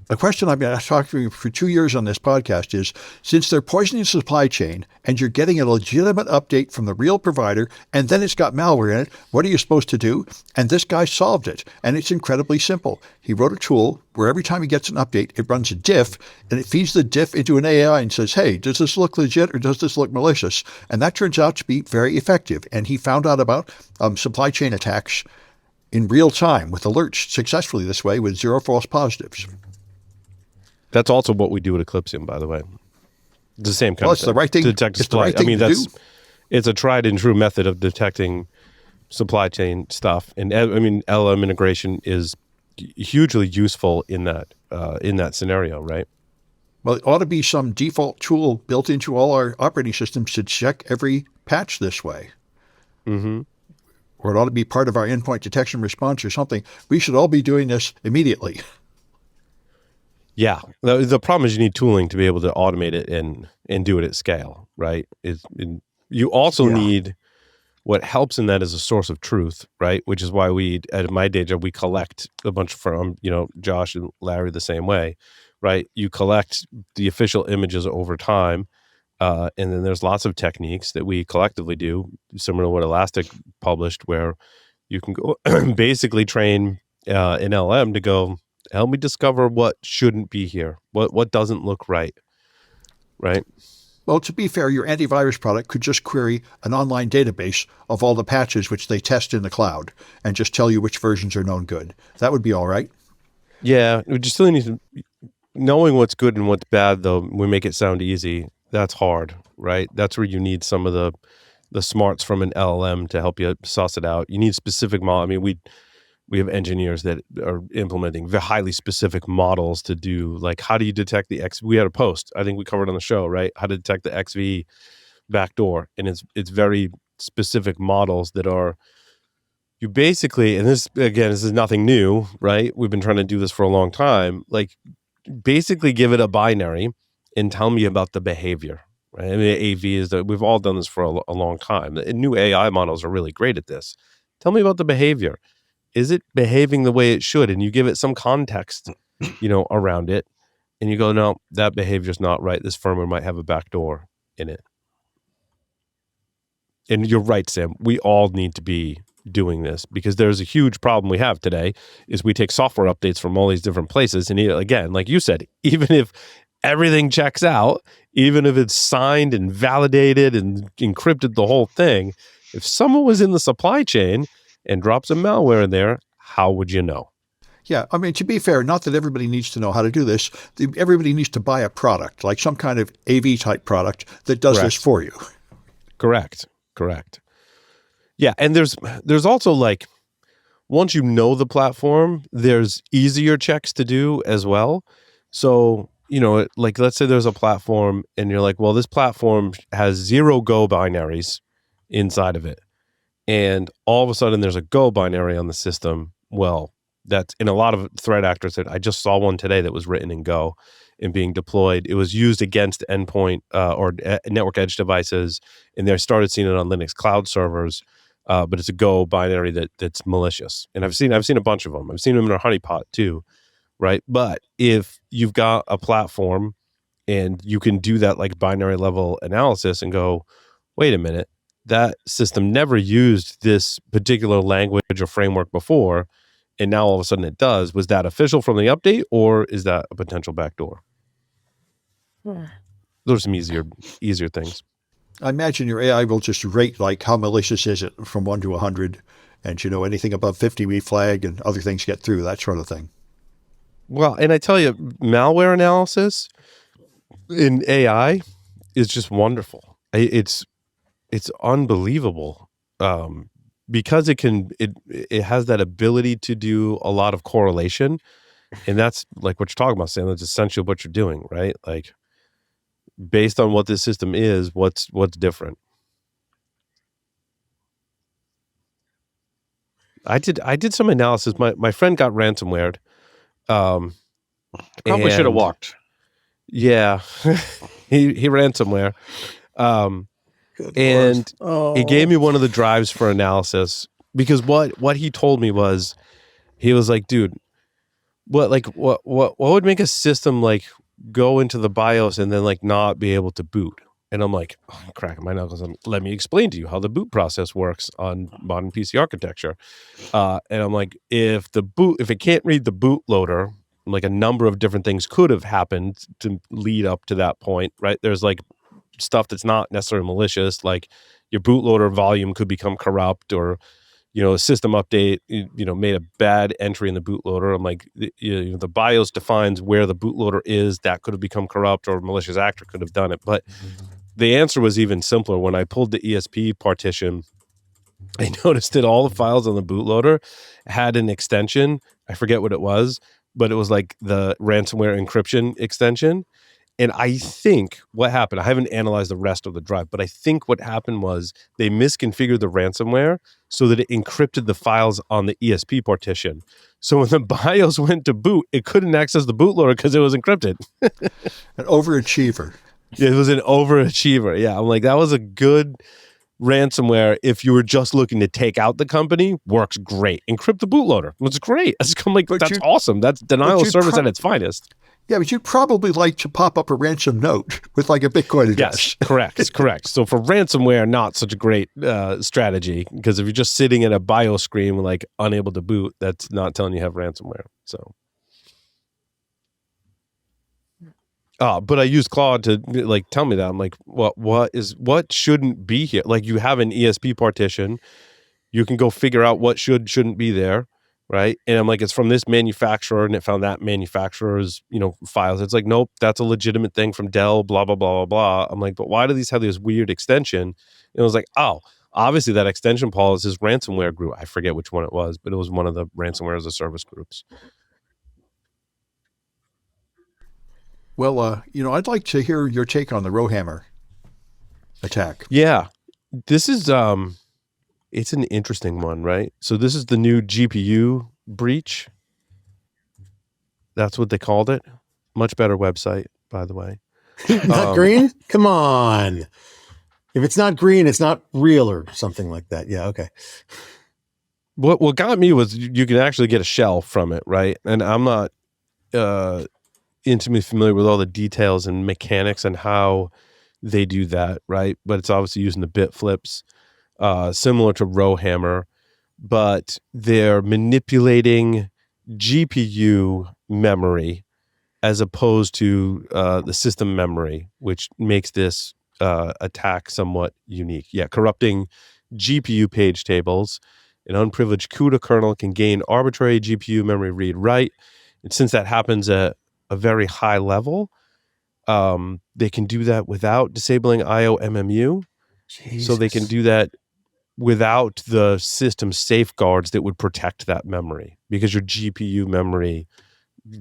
a question I've been talking for 2 years on this podcast is, since they're poisoning the supply chain and you're getting a legitimate update from the real provider and then it's got malware in it, what are you supposed to do? And this guy solved it. And it's incredibly simple. He wrote a tool where every time he gets an update, it runs a diff and it feeds the diff into an AI and says, hey, does this look legit or does this look malicious? And that turns out to be very effective. And he found out about supply chain attacks in real time with alerts successfully this way with 0 false positives. That's also what we do at Eclipsium, by the way. It's the same kind of thing. The right thing. To detect it's the right thing to do. It's a tried and true method of detecting supply chain stuff. And I mean, LLM integration is hugely useful in that scenario, right? Well, it ought to be some default tool built into all our operating systems to check every patch this way. Mm-hmm. Or it ought to be part of our endpoint detection response or something. We should all be doing this immediately. Yeah. The problem is you need tooling to be able to automate it and do it at scale, right? You also need what helps in that is a source of truth, right? Which is why we, at my day job, we collect a bunch from, Josh and Larry the same way, right? You collect the official images over time. And then there's lots of techniques that we collectively do, similar to what Elastic published, where you can go basically train an LM to go, help me discover what shouldn't be here, what doesn't look right. Well, to be fair, your antivirus product could just query an online database of all the patches which they test in the cloud and just tell you which versions are known good. That would be all right. Yeah, we just still need to, knowing what's good and what's bad, though, we make it sound easy. That's hard, right? That's where you need some of the smarts from an LLM to help you suss it out. You need specific model. I mean, we have engineers that are implementing very highly specific models to do, like, how do you detect the X? We had a post, I think we covered on the show, right? How to detect the XV backdoor. And it's very specific models that are, you basically, and this is nothing new, right? We've been trying to do this for a long time. Like, basically give it a binary and tell me about the behavior, right? I mean, AV is that we've all done this for a long time. And new AI models are really great at this. Tell me about the behavior. Is it behaving the way it should? And you give it some context, around it. And you go, no, that behavior's not right. This firmware might have a backdoor in it. And you're right, Sam. We all need to be doing this because there's a huge problem we have today is we take software updates from all these different places. And again, like you said, even if everything checks out, even if it's signed and validated and encrypted the whole thing, if someone was in the supply chain and dropped some malware in there, how would you know? Yeah, I mean, to be fair, not that everybody needs to know how to do this. Everybody needs to buy a product, like some kind of AV type product that does this for you. Correct. Yeah, and there's also, like, once you know the platform, there's easier checks to do as well. So, like, let's say there's a platform and you're like, well, this platform has 0 Go binaries inside of it. And all of a sudden there's a Go binary on the system. Well, that's in a lot of threat actors that I just saw one today that was written in Go. and being deployed. It was used against endpoint or network edge devices, and they started seeing it on Linux cloud servers. But it's a Go binary that's malicious, and I've seen a bunch of them. I've seen them in a honeypot too, right? But if you've got a platform and you can do that like binary level analysis and go, wait a minute, that system never used this particular language or framework before, and now all of a sudden it does. Was that official from the update, or is that a potential backdoor? Those are some easier things. I imagine your AI will just rate like how malicious is it from 1 to 100, and anything above 50 we flag, and other things get through, that sort of thing. Well, and I tell you, malware analysis in AI is just wonderful. It's unbelievable because it has that ability to do a lot of correlation, and that's like what you're talking about, Sam. That's essentially what you're doing, right? Like, based on what this system is, what's different. I did some analysis. My friend got ransomwared. Probably should have walked. Yeah, he ransomware. And he gave me one of the drives for analysis, because what he told me was, he was like, dude, what would make a system like go into the BIOS and then like not be able to boot? And I'm like, oh, I'm cracking my knuckles. Let me explain to you how the boot process works on modern PC architecture. And I'm like, if it can't read the bootloader, like a number of different things could have happened to lead up to that point, right? There's like stuff that's not necessarily malicious, like your bootloader volume could become corrupt, or a system update made a bad entry in the bootloader. I'm like, the BIOS defines where the bootloader is, that could have become corrupt, or a malicious actor could have done it. But the answer was even simpler. When I pulled the ESP partition, I noticed that all the files on the bootloader had an extension. I forget what it was, but it was like the ransomware encryption extension. And I think what happened, I haven't analyzed the rest of the drive, but I think what happened was they misconfigured the ransomware so that it encrypted the files on the ESP partition. So when the BIOS went to boot, it couldn't access the bootloader because it was encrypted. An overachiever. Yeah, it was an overachiever. Yeah, I'm like, that was a good ransomware. If you were just looking to take out the company, works great. Encrypt the bootloader. It's great. I'm like, that's awesome. That's denial of service at its finest. Yeah, but you'd probably like to pop up a ransom note with like a Bitcoin address. Yes, correct. So for ransomware, not such a great strategy, because if you're just sitting at a BIOS screen like unable to boot, that's not telling you have ransomware. So, but I used Claude to like tell me that. I'm like, what shouldn't be here? Like, you have an ESP partition, you can go figure out what shouldn't be there. Right. And I'm like, it's from this manufacturer, and it found that manufacturer's, files. It's like, nope, that's a legitimate thing from Dell, blah, blah, blah, blah, blah. I'm like, but why do these have this weird extension? And it was like, oh, obviously that extension, Paul, is this ransomware group. I forget which one it was, but it was one of the ransomware as a service groups. Well, I'd like to hear your take on the Rowhammer attack. Yeah, this is, it's an interesting one, right? So this is the new GPUBreach. That's what they called it. Much better website, by the way. Not green? Come on. If it's not green, it's not real, or something like that. Yeah, okay. What got me was you can actually get a shell from it, right? And I'm not intimately familiar with all the details and mechanics and how they do that, right? But it's obviously using the bit flips. Similar to Rowhammer, but they're manipulating GPU memory as opposed to the system memory, which makes this attack somewhat unique. Yeah, corrupting GPU page tables. An unprivileged CUDA kernel can gain arbitrary GPU memory read-write. And since that happens at a very high level, they can do that without disabling IOMMU. Jesus. So they can do that without the system safeguards that would protect that memory, because your GPU memory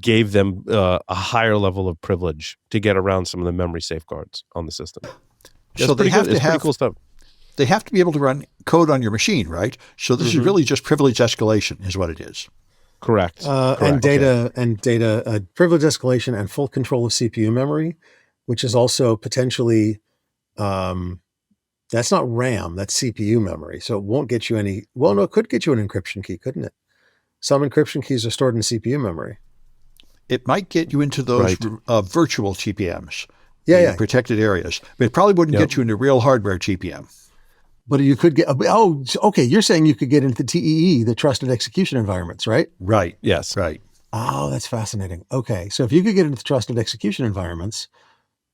gave them a higher level of privilege to get around some of the memory safeguards on the system. So they have to have pretty cool stuff. They have to be able to run code on your machine, right? So this is really just privilege escalation is what it is. Correct. And data privilege escalation and full control of CPU memory, which is also potentially, that's not RAM, that's CPU memory. So it won't get you any, well, no, it could get you an encryption key, couldn't it? Some encryption keys are stored in CPU memory. It might get you into those Right. virtual GPMs, Yeah. protected areas, but it probably wouldn't get you into real hardware GPM. But you could get, oh, okay. You're saying you could get into TEE, the trusted execution environments, right? Right. Yes. Right. Oh, that's fascinating. Okay. So if you could get into trusted execution environments,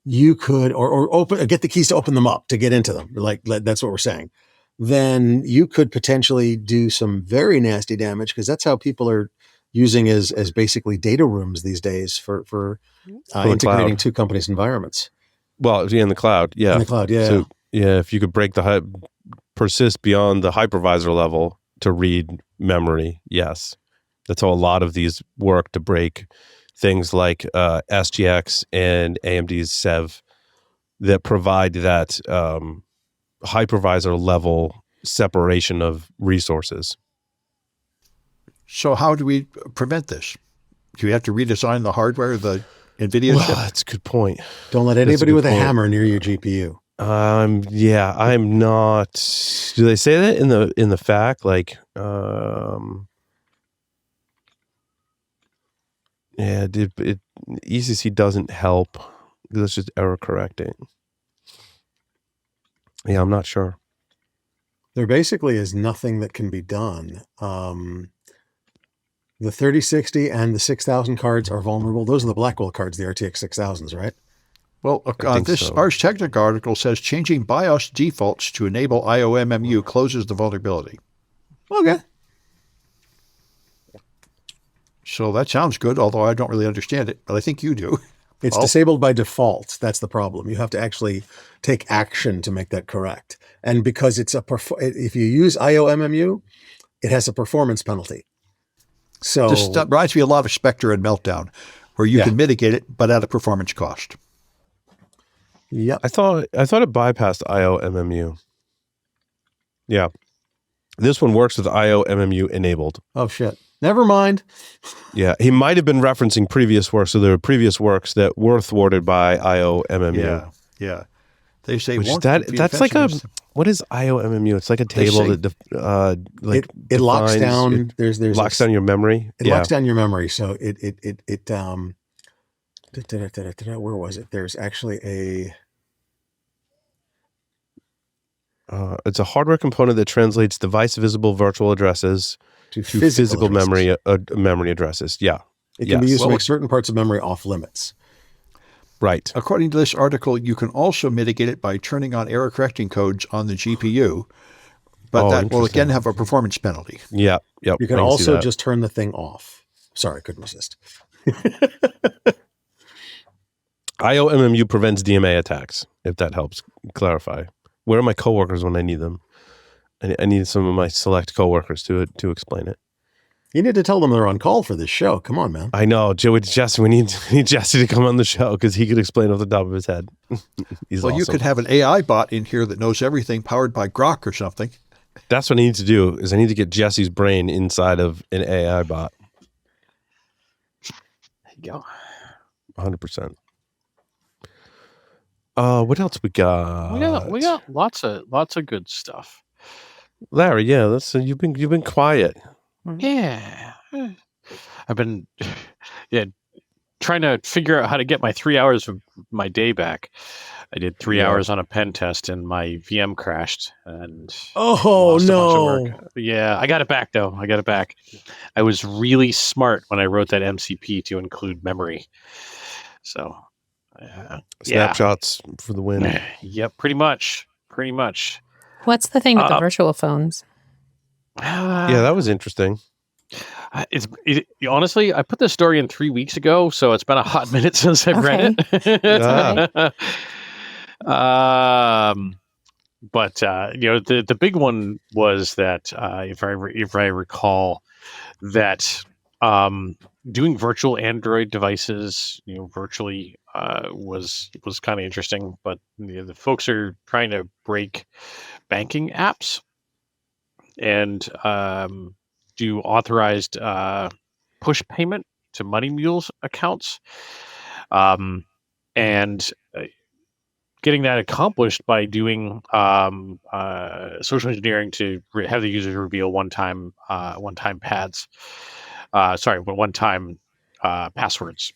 you could, or get the keys to open them up to get into them. Like that's what we're saying. Then you could potentially do some very nasty damage, because that's how people are using as basically data rooms these days for integrating cloud. two companies' environments. Well, in the cloud, yeah. In the cloud, yeah. So, yeah, if you could break persist beyond the hypervisor level to read memory, yes. That's how a lot of these work, to break things like SGX and AMD's SEV that provide that hypervisor level separation of resources. So how do we prevent this? Do we have to redesign the hardware, the NVIDIA chip? That's a good point. Don't let anybody with a hammer near your GPU. Yeah, I'm not. Do they say that in the fact? Like, yeah, ECC doesn't help because it's just error correcting. Yeah, I'm not sure. There basically is nothing that can be done. The 3060 and the 6000 cards are vulnerable. Those are the Blackwell cards, the RTX 6000s, right? Well, this Ars Technica article says changing BIOS defaults to enable IOMMU closes the vulnerability. Okay. So that sounds good, although I don't really understand it, but I think you do. It's disabled by default. That's the problem. You have to actually take action to make that correct. And because it's if you use IOMMU, it has a performance penalty. So this reminds me a lot of Spectre and Meltdown, where you can mitigate it, but at a performance cost. Yep. I thought it bypassed IOMMU. Yeah. This one works with IOMMU enabled. Oh, shit. Never mind. Yeah. He might have been referencing previous works. So there were previous works that were thwarted by IOMMU. Yeah. They say that's like what is IOMMU? It's like a table that it locks down. There's locks down your memory. It locks down your memory. So it where was it? There's actually it's a hardware component that translates device visible virtual addresses to physical memory addresses. Yeah. It can be used to make certain parts of memory off limits. Right. According to this article, you can also mitigate it by turning on error correcting codes on the GPU, but that will again have a performance penalty. Yeah. Yep. You can also just turn the thing off. Sorry, I couldn't resist. IOMMU prevents DMA attacks, if that helps clarify. Where are my coworkers when I need them? I need some of my select coworkers to explain it. You need to tell them they're on call for this show. Come on, man. I know. Jesse, we need Jesse to come on the show because he could explain off the top of his head. He's awesome. You could have an AI bot in here that knows everything, powered by Grok or something. That's what I need to do, is I need to get Jesse's brain inside of an AI bot. There you go. 100%. What else we got? We got lots of good stuff. Larry, yeah, you've been quiet. Yeah. I've been trying to figure out how to get my 3 hours of my day back. I did 3 hours on a pen test and my VM crashed and lost a bunch of work. Yeah, I got it back though. I was really smart when I wrote that MCP to include memory. So snapshots for the win. Yep, pretty much. What's the thing with the virtual phones? Yeah, that was interesting. Honestly, I put this story in 3 weeks ago, so it's been a hot minute since I've read it. But the big one was that if I recall that doing virtual Android devices, virtually was kind of interesting. But the folks are trying to break banking apps and do authorized push payment to Money Mule's accounts, and getting that accomplished by doing social engineering to have the users reveal one-time passwords,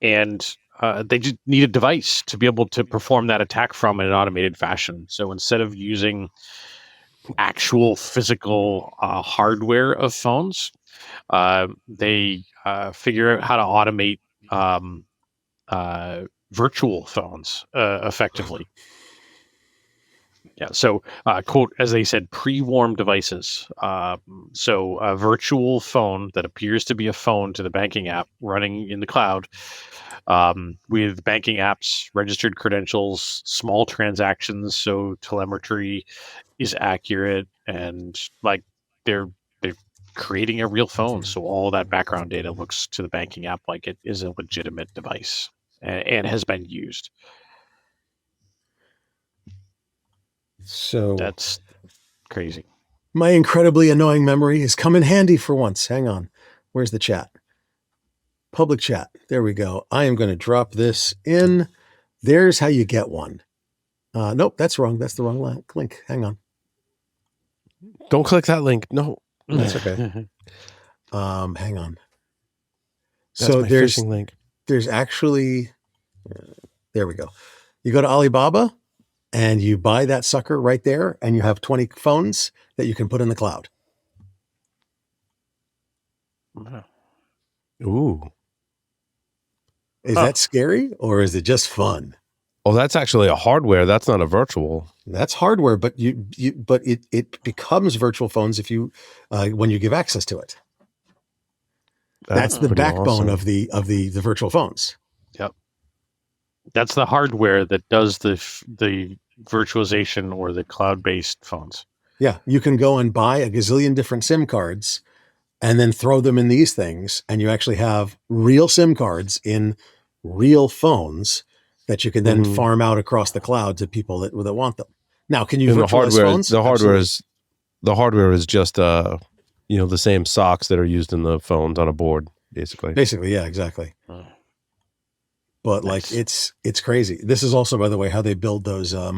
and they just need a device to be able to perform that attack from in an automated fashion. So instead of using actual physical hardware of phones, they figure out how to automate virtual phones effectively. Yeah. So, quote, as they said, pre-warm devices. So a virtual phone that appears to be a phone to the banking app running in the cloud, with banking apps, registered credentials, small transactions. So telemetry is accurate, and like they're creating a real phone. So all that background data looks to the banking app like it is a legitimate device and has been used. So That's crazy. my incredibly annoying memory has come in handy for once. Hang on. Where's the chat? Public chat. There we go. I am going to drop this in. There's how you get one. Nope, that's wrong. That's the wrong link. Hang on. Don't click that link. No. That's okay. Hang on. That's So my there's phishing link. there's actually there we go. You go to Alibaba and you buy that sucker right there, and you have 20 phones that you can put in the cloud. Ooh. Is that scary, or is it just fun? Oh, that's actually a hardware. That's not a virtual. That's hardware, but it becomes virtual phones if you when you give access to it. That's the pretty backbone awesome. of the virtual phones. Yep. That's the hardware that does the virtualization or the cloud-based phones. Yeah, you can go and buy a gazillion different SIM cards and then throw them in these things, and you actually have real SIM cards in real phones that you can then farm out across the cloud to people that want them. Now, can you And virtualize phones? the hardware is just the same socks that are used in the phones on a board, basically. Basically, yeah, exactly. But Nice. like it's crazy. This is also, by the way, how they build those like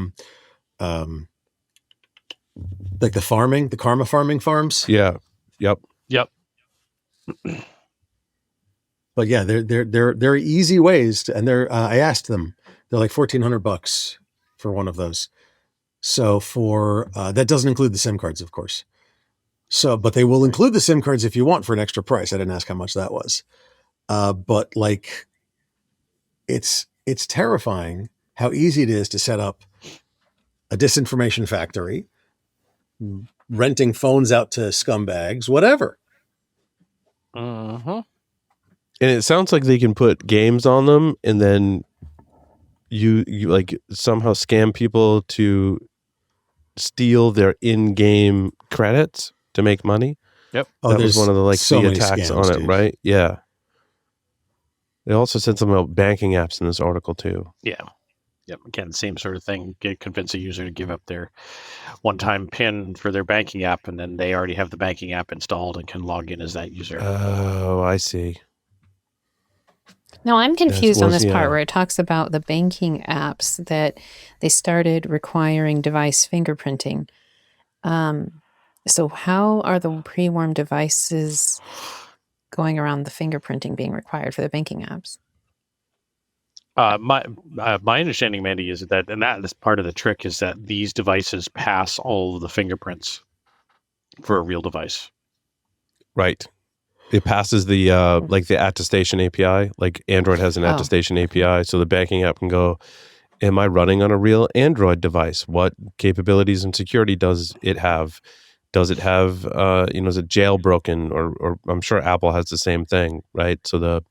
the karma farming farms. Yeah. Yep. But yeah, they're easy ways to, and I asked them, they're like $1,400 for one of those. So for that doesn't include the SIM cards, of course. So, but they will include the SIM cards if you want for an extra price. I didn't ask how much that was. But like, it's terrifying how easy it is to set up a disinformation factory, renting phones out to scumbags, whatever. And it sounds like they can put games on them, and then you like somehow scam people to steal their in-game credits to make money. Yep. That was one of the the attacks scams, on it, dude. right? Yeah. They also said something about banking apps in this article too. Yeah. Yep. Again, same sort of thing. Convince a user to give up their one-time PIN for their banking app, and then they already have the banking app installed and can log in as that user. Oh, I see. Now, I'm confused on this yeah. part where it talks about the banking apps that they started requiring device fingerprinting. So how are the pre-warm devices going around the fingerprinting being required for the banking apps? My understanding, Mandy, is that, and that is part of the trick, is that these devices pass all of the fingerprints for a real device. Right. It passes the like the attestation API. Like Android has an attestation API, so the banking app can go, am I running on a real Android device? What capabilities and security does it have? Does it have is it jailbroken, or I'm sure Apple has the same thing, right? So the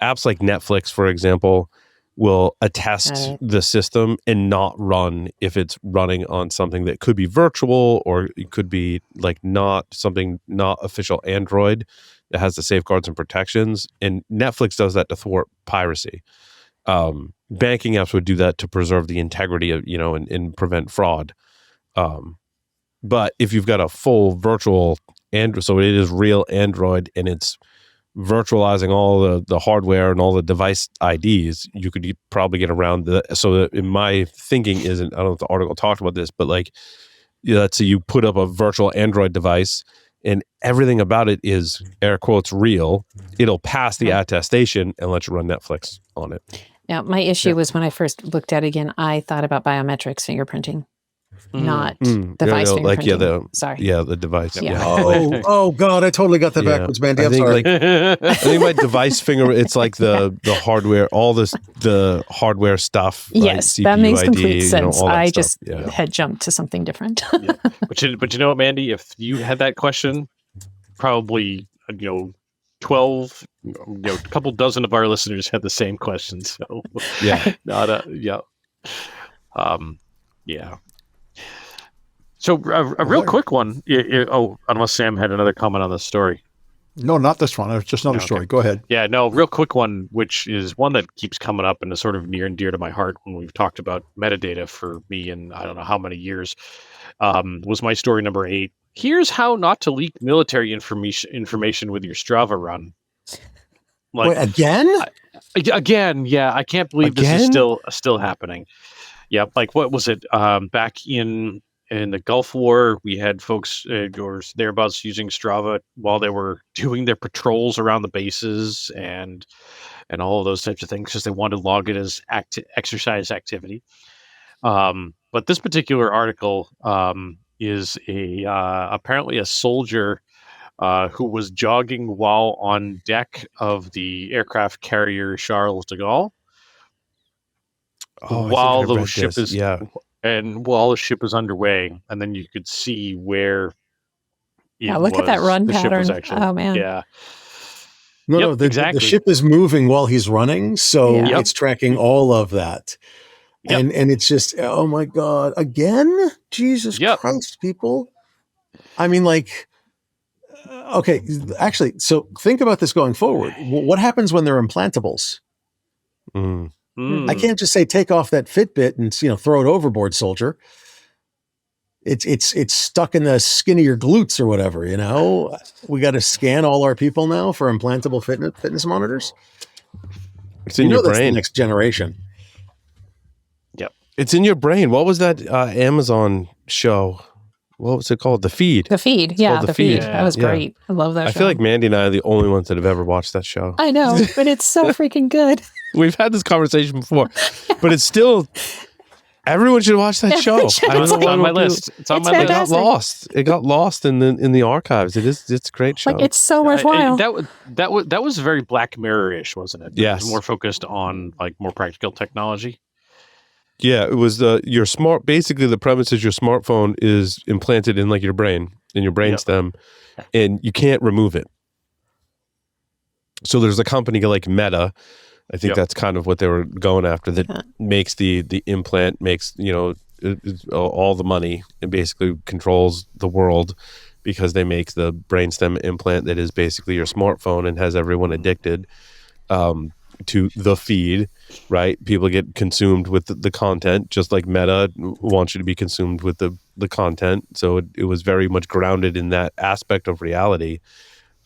apps like Netflix, for example, will attest the system and not run if it's running on something that could be virtual, or it could be like not official Android that has the safeguards and protections. And Netflix does that to thwart piracy. Banking apps would do that to preserve the integrity of, and prevent fraud. But if you've got a full virtual Android, so it is real Android and it's virtualizing all the hardware and all the device IDs, you could probably get around that. So that in my thinking isn't, I don't know if the article talked about this, but like, let's say you put up a virtual Android device and everything about it is air quotes real, it'll pass the attestation and let you run Netflix on it. Now, my issue was when I first looked at it again, I thought about biometrics fingerprinting, not device fingerprinting. Sorry. Yeah, the device. Yeah. Oh God, I totally got that backwards, Mandy. I'm sorry. I think my device finger, it's like the hardware, all the hardware stuff. Yes, right? that makes CPUID, complete sense. all that I stuff. just had jumped to something different. But you know what, Mandy? If you had that question, probably 12, a couple dozen of our listeners had the same question. So Yeah. Yeah. So a real quick one. Unless Sam had another comment on this story. No, not this one. It's just another story. Go ahead. Yeah, no, real quick one, which is one that keeps coming up and is sort of near and dear to my heart when we've talked about metadata for me in I don't know how many years, was my story number 8. Here's how not to leak military information with your Strava run. Like, Wait, again? Again, yeah, I can't believe this is still happening. Yeah, like what was it? Back in the Gulf War, we had folks or thereabouts using Strava while they were doing their patrols around the bases and all of those types of things because they wanted to log it as exercise activity. But this particular article is apparently a soldier who was jogging while on deck of the aircraft carrier Charles de Gaulle. While the ship is while the ship is underway, and then you could see where. Look at that run pattern. Oh man! Yeah. No, exactly. The ship is moving while he's running, so it's tracking all of that. And it's just, oh my God, again? Jesus Christ, people. I mean, like, okay, actually, so think about this going forward. What happens when they're implantables? I can't just say take off that Fitbit and throw it overboard, soldier. It's stuck in the skin of your glutes or whatever. We got to scan all our people now for implantable fitness monitors. It's in your brain. That's the next generation. Yep, it's in your brain. What was that Amazon show? What was it called? The Feed. The Feed. The Feed. That was great. I love that show. I feel like Mandy and I are the only ones that have ever watched that show. I know, but it's so freaking good. We've had this conversation before, but it's still. Everyone should watch that show. It's on my list. It's on my list. It got lost in the archives. It's a great show. Like it's so worthwhile. That was very Black Mirror-ish, wasn't it? Yes. It was more focused on like more practical technology. Yeah, it was basically the premise is your smartphone is implanted in like your brain, in your brainstem, and you can't remove it. So there's a company like Meta, I think that's kind of what they were going after, that makes the implant, makes all the money, and basically controls the world because they make the brainstem implant that is basically your smartphone and has everyone addicted to the feed, right? People get consumed with the content, just like Meta wants you to be consumed with the content. So it was very much grounded in that aspect of reality.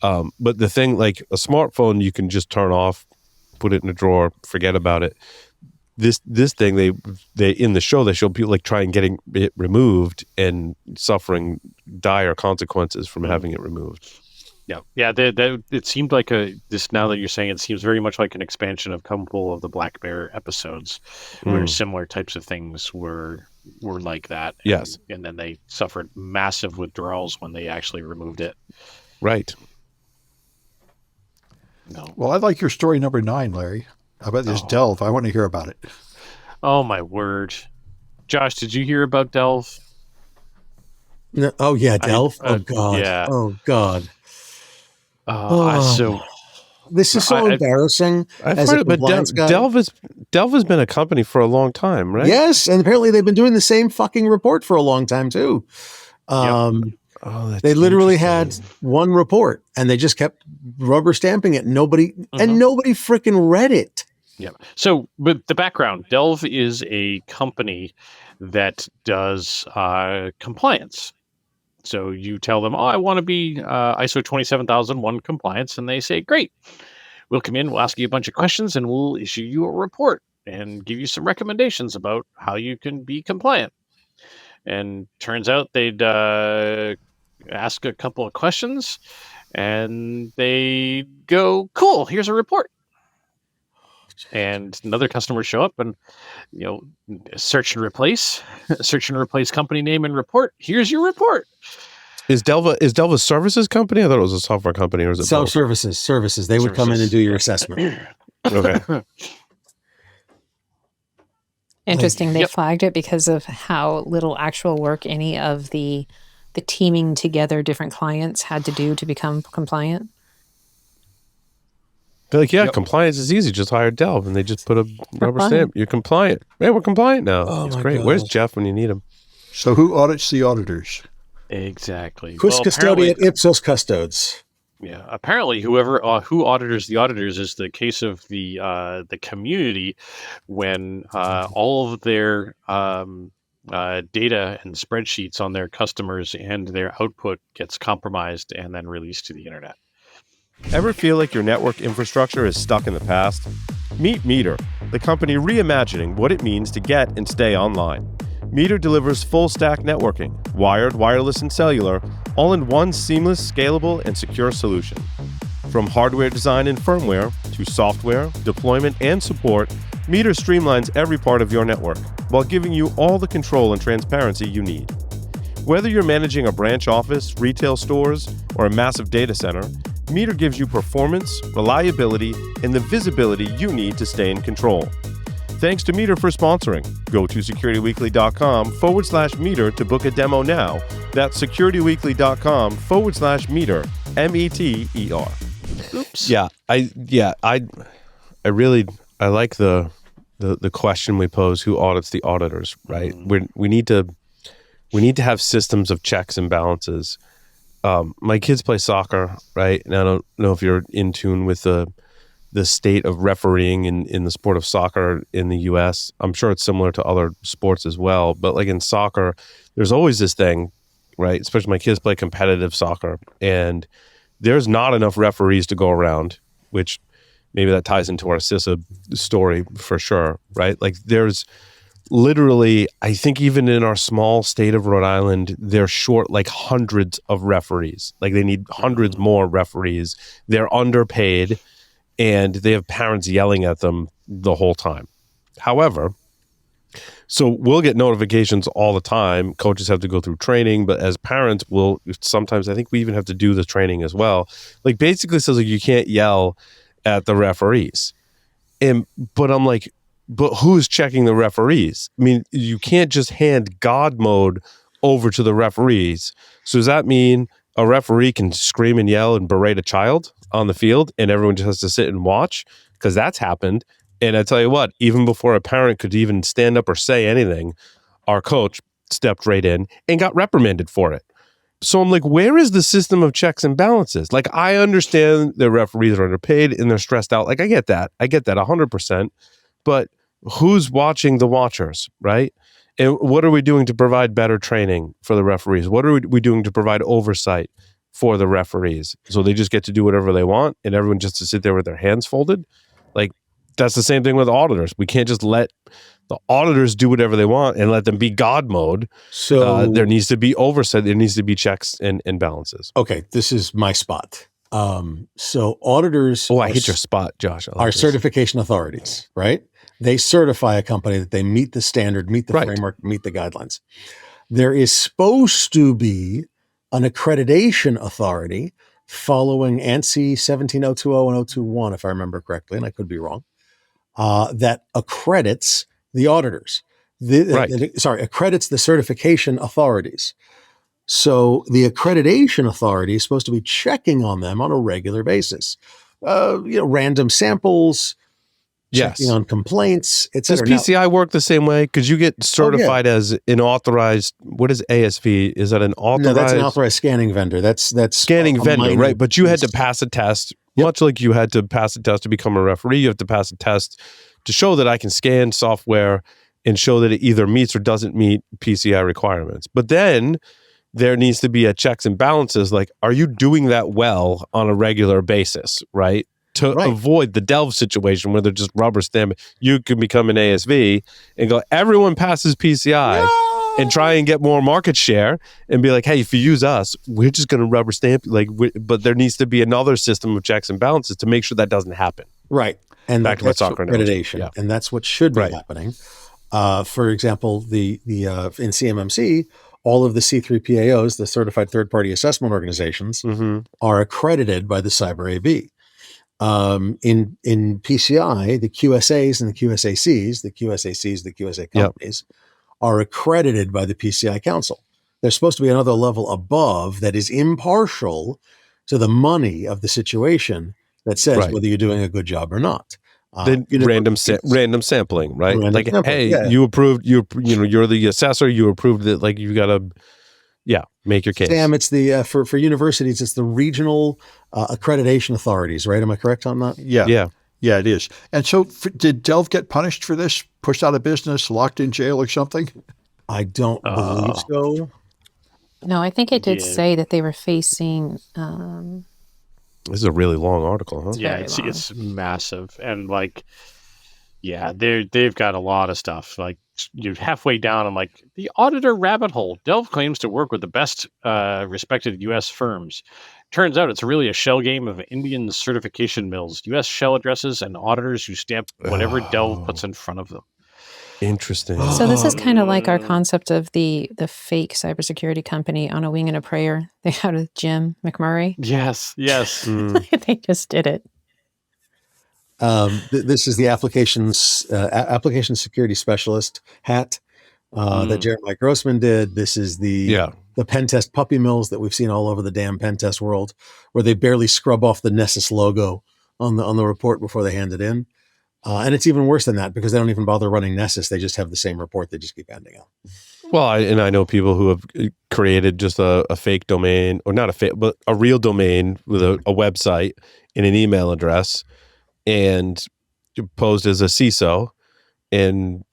But the thing, like a smartphone, you can just turn off, put it in a drawer, forget about it. This thing, they in the show, they show people like trying getting it removed and suffering dire consequences from having it removed. Yeah. It seemed like this. Now that you're saying it, seems very much like an expansion of a couple of the Black Mirror episodes, where similar types of things were like that. Yes, and then they suffered massive withdrawals when they actually removed it. Right. No. Well, I like your story number 9, Larry. How about this Delve? I want to hear about it. Oh my word, Josh! Did you hear about Delve? No, Delve. Oh God. Yeah. Oh God. This is so embarrassing. I've heard it, but Delve has been a company for a long time, right? Yes, and apparently they've been doing the same fucking report for a long time too. They literally had one report, and they just kept rubber stamping it. Nobody freaking read it. Yeah. So, but the background, Delve is a company that does compliance So you tell them, I want to be ISO 27001 compliance. And they say, great. We'll come in, we'll ask you a bunch of questions, and we'll issue you a report and give you some recommendations about how you can be compliant. And turns out they'd ask a couple of questions, and they go, cool, here's a report. And another customer show up and, search and replace company name and report. Here's your report. Is Delva a services company? I thought it was a software company, or is it services? They would come in and do your assessment. Okay. Interesting. They flagged it because of how little actual work any of the teaming together different clients had to do to become compliant. They're like, compliance is easy. Just hire Delve, and they just put a rubber stamp. You're compliant. Hey, we're compliant now. Oh, it's great. God. Where's Jeff when you need him? So who audits the auditors? Exactly. Quis custodiet ipsos custodes. Yeah. Apparently, who auditors the auditors is the case of the community when all of their data and spreadsheets on their customers and their output gets compromised and then released to the internet. Ever feel like your network infrastructure is stuck in the past? Meet Meter, the company reimagining what it means to get and stay online. Meter delivers full-stack networking, wired, wireless, and cellular, all in one seamless, scalable, and secure solution. From hardware design and firmware to software, deployment, and support, Meter streamlines every part of your network while giving you all the control and transparency you need. Whether you're managing a branch office, retail stores, or a massive data center, Meter gives you performance, reliability, and the visibility you need to stay in control. Thanks to Meter for sponsoring. Go to securityweekly.com/meter to book a demo now. That's securityweekly.com/meter, METER. Oops. Yeah, I like the question we pose: who audits the auditors? Right? We need to have systems of checks and balances. My kids play soccer, right? And I don't know if you're in tune with the state of refereeing in the sport of soccer in the U.S. I'm sure it's similar to other sports as well. But like in soccer, there's always this thing, right? Especially my kids play competitive soccer, and there's not enough referees to go around, which maybe that ties into our CISA story for sure, right? Like there's literally, I think even in our small state of Rhode Island, they're short like hundreds of referees. Like they need hundreds more referees. They're underpaid, and they have parents yelling at them the whole time. However, so we'll get notifications all the time. Coaches have to go through training, but as parents, we'll sometimes, I think we even have to do the training as well. Like basically says like you can't yell at the referees. But I'm like, but who's checking the referees? I mean, you can't just hand God mode over to the referees. So does that mean a referee can scream and yell and berate a child on the field and everyone just has to sit and watch? Because that's happened. And I tell you what, even before a parent could even stand up or say anything, our coach stepped right in and got reprimanded for it. So I'm like, where is the system of checks and balances? Like, I understand the referees are underpaid and they're stressed out. Like, I get that 100%. But who's watching the watchers, right? And what are we doing to provide better training for the referees? What are we doing to provide oversight for the referees? So they just get to do whatever they want and everyone just to sit there with their hands folded? Like, that's the same thing with auditors. We can't just let the auditors do whatever they want and let them be God mode. So there needs to be oversight. There needs to be checks and balances. Okay, this is my spot. So auditors... Oh, I hit your spot, Josh. Are certification authorities, right? They certify a company that they meet the standard, meet the framework, meet the guidelines. There is supposed to be an accreditation authority following ANSI 17020 and 021, if I remember correctly, and I could be wrong, that accredits the auditors. Accredits the certification authorities. So the accreditation authority is supposed to be checking on them on a regular basis. Random samples, checking on complaints, etc. Does PCI work the same way? Because you get certified as an authorized, what is ASV? Is that an authorized? No, that's an authorized scanning vendor. That's scanning vendor, right? But you had to pass a test, much like you had to pass a test to become a referee. You have to pass a test to show that I can scan software and show that it either meets or doesn't meet PCI requirements. But then there needs to be a checks and balances. Like, are you doing that well on a regular basis, right? To avoid the Delve situation where they're just rubber stamping. You can become an ASV and go, everyone passes PCI and try and get more market share and be like, hey, if you use us, we're just going to rubber stamp. But there needs to be another system of checks and balances to make sure that doesn't happen. Right. And back to my that's soccer accreditation. Yeah. And that's what should be happening. For example, in CMMC, all of the C3PAOs, the Certified Third-Party Assessment Organizations, are accredited by the Cyber AB. In PCI, the QSAs and the QSACs, the QSA companies, are accredited by the PCI Council. There's supposed to be another level above that is impartial to the money of the situation that says whether you're doing a good job or not. Random sampling, right? Random sampling, hey, you approved. You're the assessor. You approved that. Like, you got to, make your case. Sam, it's the for universities, it's the regional accreditation authorities, right? Am I correct on that? Yeah, it is. And so, did Delve get punished for this? Pushed out of business, locked in jail, or something? I don't believe so. No, I think it did say that they were facing. This is a really long article, huh? Yeah, it's massive, and they've got a lot of stuff. Like, you're halfway down, I'm like, the Auditor rabbit hole. Delve claims to work with the best respected U.S. firms. Turns out it's really a shell game of Indian certification mills, U.S. shell addresses, and auditors who stamp whatever Delve puts in front of them. Interesting. So this is kind of like our concept of the fake cybersecurity company on a wing and a prayer. They had a Jim McMurray. Yes. They just did it. This is the application security specialist hat that Jeremiah Grossman did. This is the pen test puppy mills that we've seen all over the damn pen test world, where they barely scrub off the Nessus logo on the report before they hand it in. And it's even worse than that because they don't even bother running Nessus. They just have the same report. They just keep handing out. Well, I know people who have created just a fake domain, or not a fake, but a real domain with a website and an email address, and posed as a CISO, and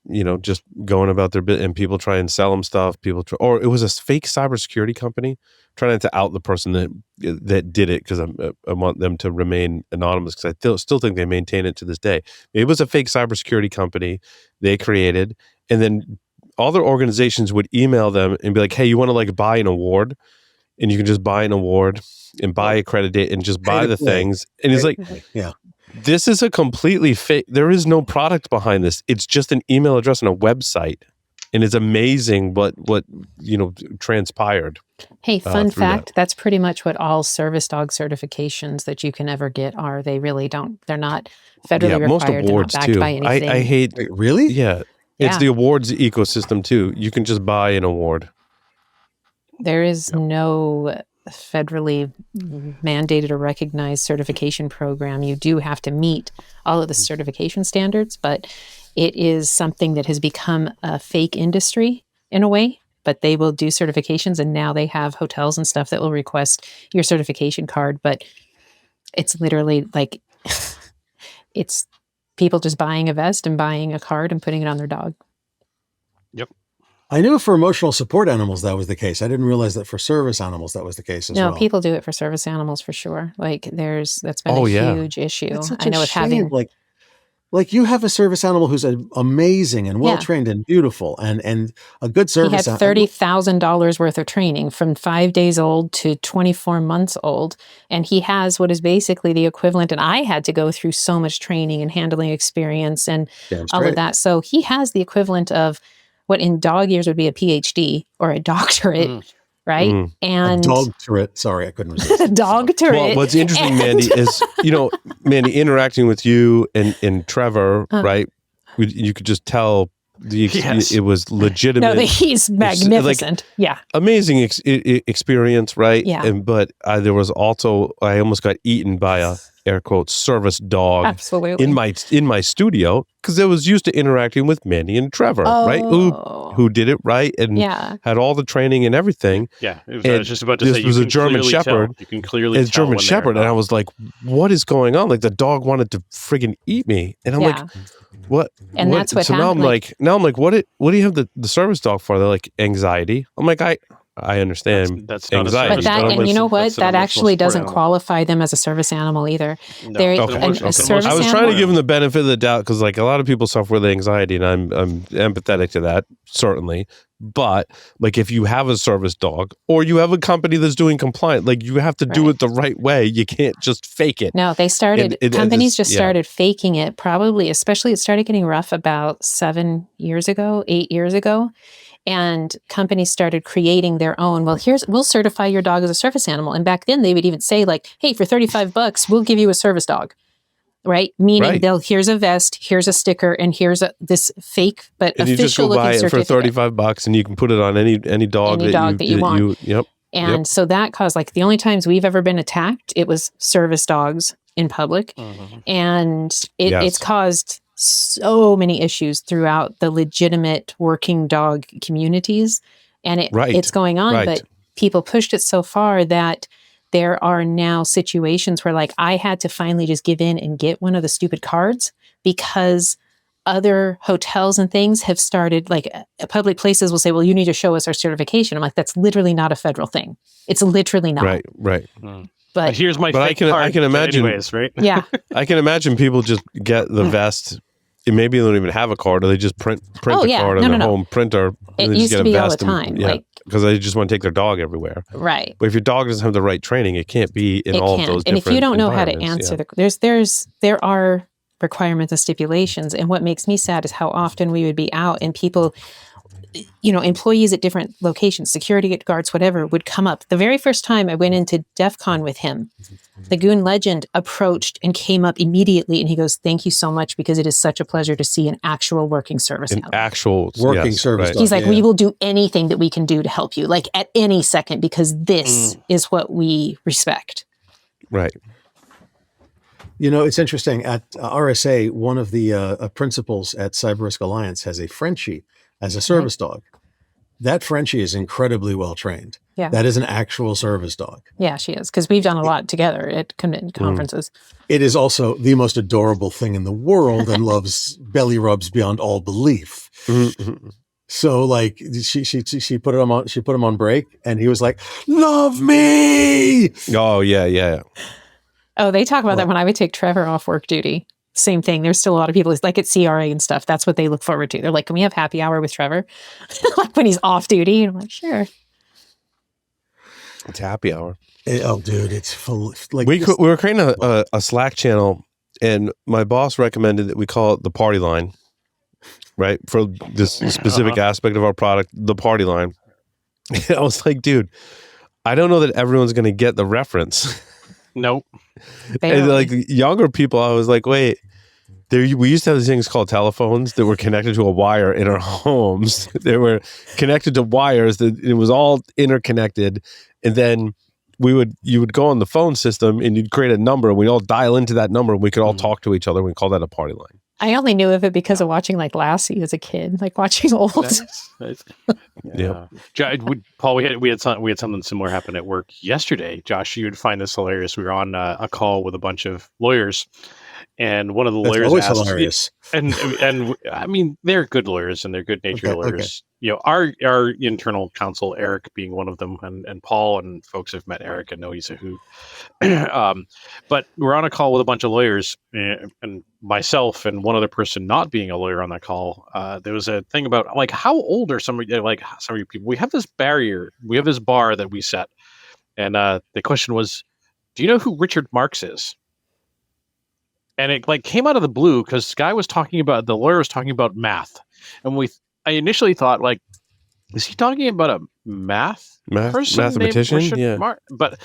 just going about their bit, and people try and sell them stuff. Or it was a fake cybersecurity company trying to out the person that did it, because I want them to remain anonymous, because I still think they maintain it to this day. It was a fake cybersecurity company they created, and then other organizations would email them and be like, "Hey, you want to buy an award?" And you can just buy an award and buy accredit and just buy the things. And it's like, this is a completely fake. There is no product behind this. It's just an email address and a website. And it's amazing what transpired. Hey, fun fact, that's pretty much what all service dog certifications that you can ever get are. They really don't, they're not federally required. Most awards they're not backed too. by anything. I hate. Wait, really? Yeah. It's the awards ecosystem too. You can just buy an award. There is no federally mandated or recognized certification program. You do have to meet all of the certification standards, but it is something that has become a fake industry in a way. But they will do certifications, and now they have hotels and stuff that will request your certification card. But it's literally like it's people just buying a vest and buying a card and putting it on their dog. Yep. I knew for emotional support animals that was the case. I didn't realize that for service animals that was the case as well. No, people do it for service animals for sure. That's been a huge issue. It's such I know a with shame. having like you have a service animal who's amazing and well trained and beautiful and a good service. He had $30,000 worth of training from 5 days old to 24 months old, and he has what is basically the equivalent. And I had to go through so much training and handling experience and all of that. So he has the equivalent of what in dog years would be a PhD or a doctorate, right? And a dogtorate. Sorry, I couldn't resist. a dogtorate. Well, what's interesting, Mandy, is Mandy, interacting with you and Trevor, right? You could just tell it was legitimate. No, he's magnificent. Amazing experience, right? Yeah. But there was also, I almost got eaten by a air quotes service dog. Absolutely. in my studio, because I was used to interacting with Mandy and Trevor, right? Who did it right and had all the training and everything. Yeah, I was just about to say, this was a German Shepherd. You can clearly it's tell German Shepherd, and I was like, "What is going on?" Like the dog wanted to friggin' eat me, and I'm like, "What?" And that's what so happened. Now I'm like, what do you have the service dog for? They're like, anxiety. I'm like, I I understand That's not a anxiety. service But that, dog. and you know what? That's an That emotional actually support doesn't animal. qualify them as a service animal either. No, They're it's Okay. an a emotional- it's an service I was animal. trying to give them the benefit of the doubt because, like, a lot of people suffer with anxiety, and I'm empathetic to that, certainly. But like, if you have a service dog or you have a company that's doing compliant, like, you have to do Right. it the right way. You can't just fake it. No, they started, It companies just- just yeah. started faking it, probably, especially it started getting rough about 8 years ago. And companies started creating their own, well, we'll certify your dog as a service animal. And back then they would even say, like, hey, for $35, we'll give you a service dog. Right? Meaning Right. here's a vest, here's a sticker, and here's this fake but And you just official go buy looking it for certificate. $35, and you can put it on any dog, Any dog that you want. Yep. And so that caused, like, the only times we've ever been attacked, it was service dogs in public. Mhm. And Yes. it's caused so many issues throughout the legitimate working dog communities. And Right. it's going on, Right. but people pushed it so far that there are now situations where, like, I had to finally just give in and get one of the stupid cards because other hotels and things have started, like, public places will say, well, you need to show us our certification. I'm like, that's literally not a federal thing. It's literally not. Right. But Here's my But I fake can- I card, can imagine- anyways, right? yeah, I can imagine people just get the vest. And maybe they don't even have a card, or they just print Oh, the yeah. card No, on no, their no. home printer. It and they used just to get a be all the vest and- time, yeah, like- because they just want to take their dog everywhere. right. But if your dog doesn't have the right training, it can't be in It all can. of those And if you different don't know how to environments, answer yeah. there are requirements and stipulations. And what makes me sad is how often we would be out and people, employees at different locations, security guards, whatever, would come up. The very first time I went into DEF CON with him, the Goon Legend approached and came up immediately, and he goes, "Thank you so much, because it is such a pleasure to see an actual working service An animal." actual Working yes, service right. dog. He's like, Yeah. "We will do anything that we can do to help you, like at any second, because this is what we respect." Right. It's interesting. At RSA, one of the principals at Cyber Risk Alliance has a Frenchie as a service dog. That Frenchie is incredibly well trained. Yeah. That is an actual service dog. Yeah, she is, because we've done a lot together at conferences. It is also the most adorable thing in the world and loves belly rubs beyond all belief. Mhm. So, like, she put him on break, and he was like, "Love me." Oh yeah. Oh, they talk about that when I would take Trevor off work duty. Same thing. There's still a lot of people, like at CRA and stuff. That's what they look forward to. They're like, "Can we have happy hour with Trevor?" Like when he's off duty. And I'm like, "Sure." It's happy hour. Oh, dude, it's full. Like We were creating a Slack channel, and my boss recommended that we call it the party line, right? For this specific aspect of our product, the party line. I was like, dude, I don't know that everyone's going to get the reference. Nope. Barely. And like younger people, I was like, wait, we used to have these things called telephones that were connected to a wire in our homes. They were connected to wires that it was all interconnected. And then you would go on the phone system and you'd create a number and we'd all dial into that number and we could all talk to each other. We call that a party line. I only knew of it because of watching like Lassie as a kid, like watching old. Nice. Yeah. Paul, we had something similar happen at work yesterday. Josh, you would find this hilarious. We were on a call with a bunch of lawyers, and one of the That's lawyers always asked, hilarious. and I mean, they're good lawyers and they're good natured Okay, lawyers. Our internal counsel, Eric, being one of them, and Paul and folks have met Eric and know he's a hoot. But we're on a call with a bunch of lawyers, and myself and one other person not being a lawyer on that call. There was a thing about like how old are some of you people? We have this barrier, we have this bar that we set, and the question was, do you know who Richard Marx is? And it like came out of the blue because the lawyer was talking about math, and I initially thought like, is he talking about a person named mathematician? Richard Yeah. But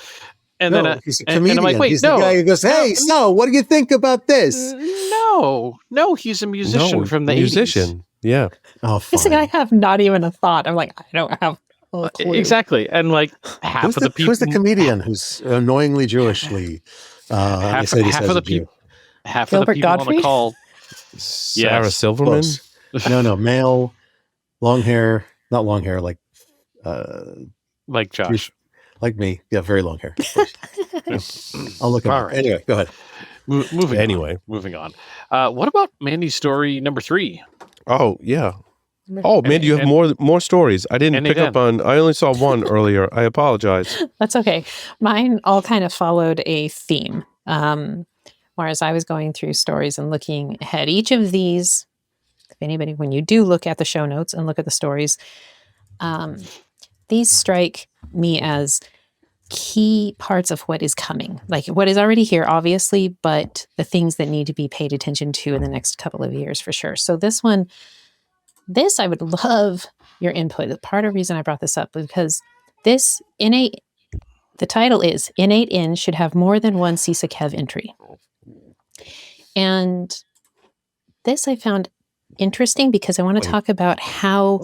and No, then he's a and comedian. I'm like, wait, he's no, the guy who goes, "Hey, so what do you think about this?" no, he's a musician from the 80s. musician. Yeah. Oh, It's like, fine. I have not even a thought. I'm like, I don't have a clue. Exactly, and like half Who's of the people, who's the comedian who's annoyingly Jewishly? half of the people, half of the Gilbert people on Gottfried? the call, Sarah Yes. Silverman. Close. No, male, long hair, not long hair, like like Josh. like me. Yeah, very long hair. I'll look at All it. right. Anyway, go ahead. Moving on. What about Mandy's story number 3? Oh yeah. Oh man, do you have more stories? I didn't pick up on. I only saw one earlier. I apologize. That's okay. Mine all kind of followed a theme. Whereas I was going through stories and looking ahead. Each of these, if anybody, when you do look at the show notes and look at the stories, these strike me as key parts of what is coming, like what is already here, obviously, but the things that need to be paid attention to in the next couple of years for sure. So this I would love your input. The part of the reason I brought this up because this the title is Innate In should have more than one CISA Kev entry. And this I found interesting because I want to talk about how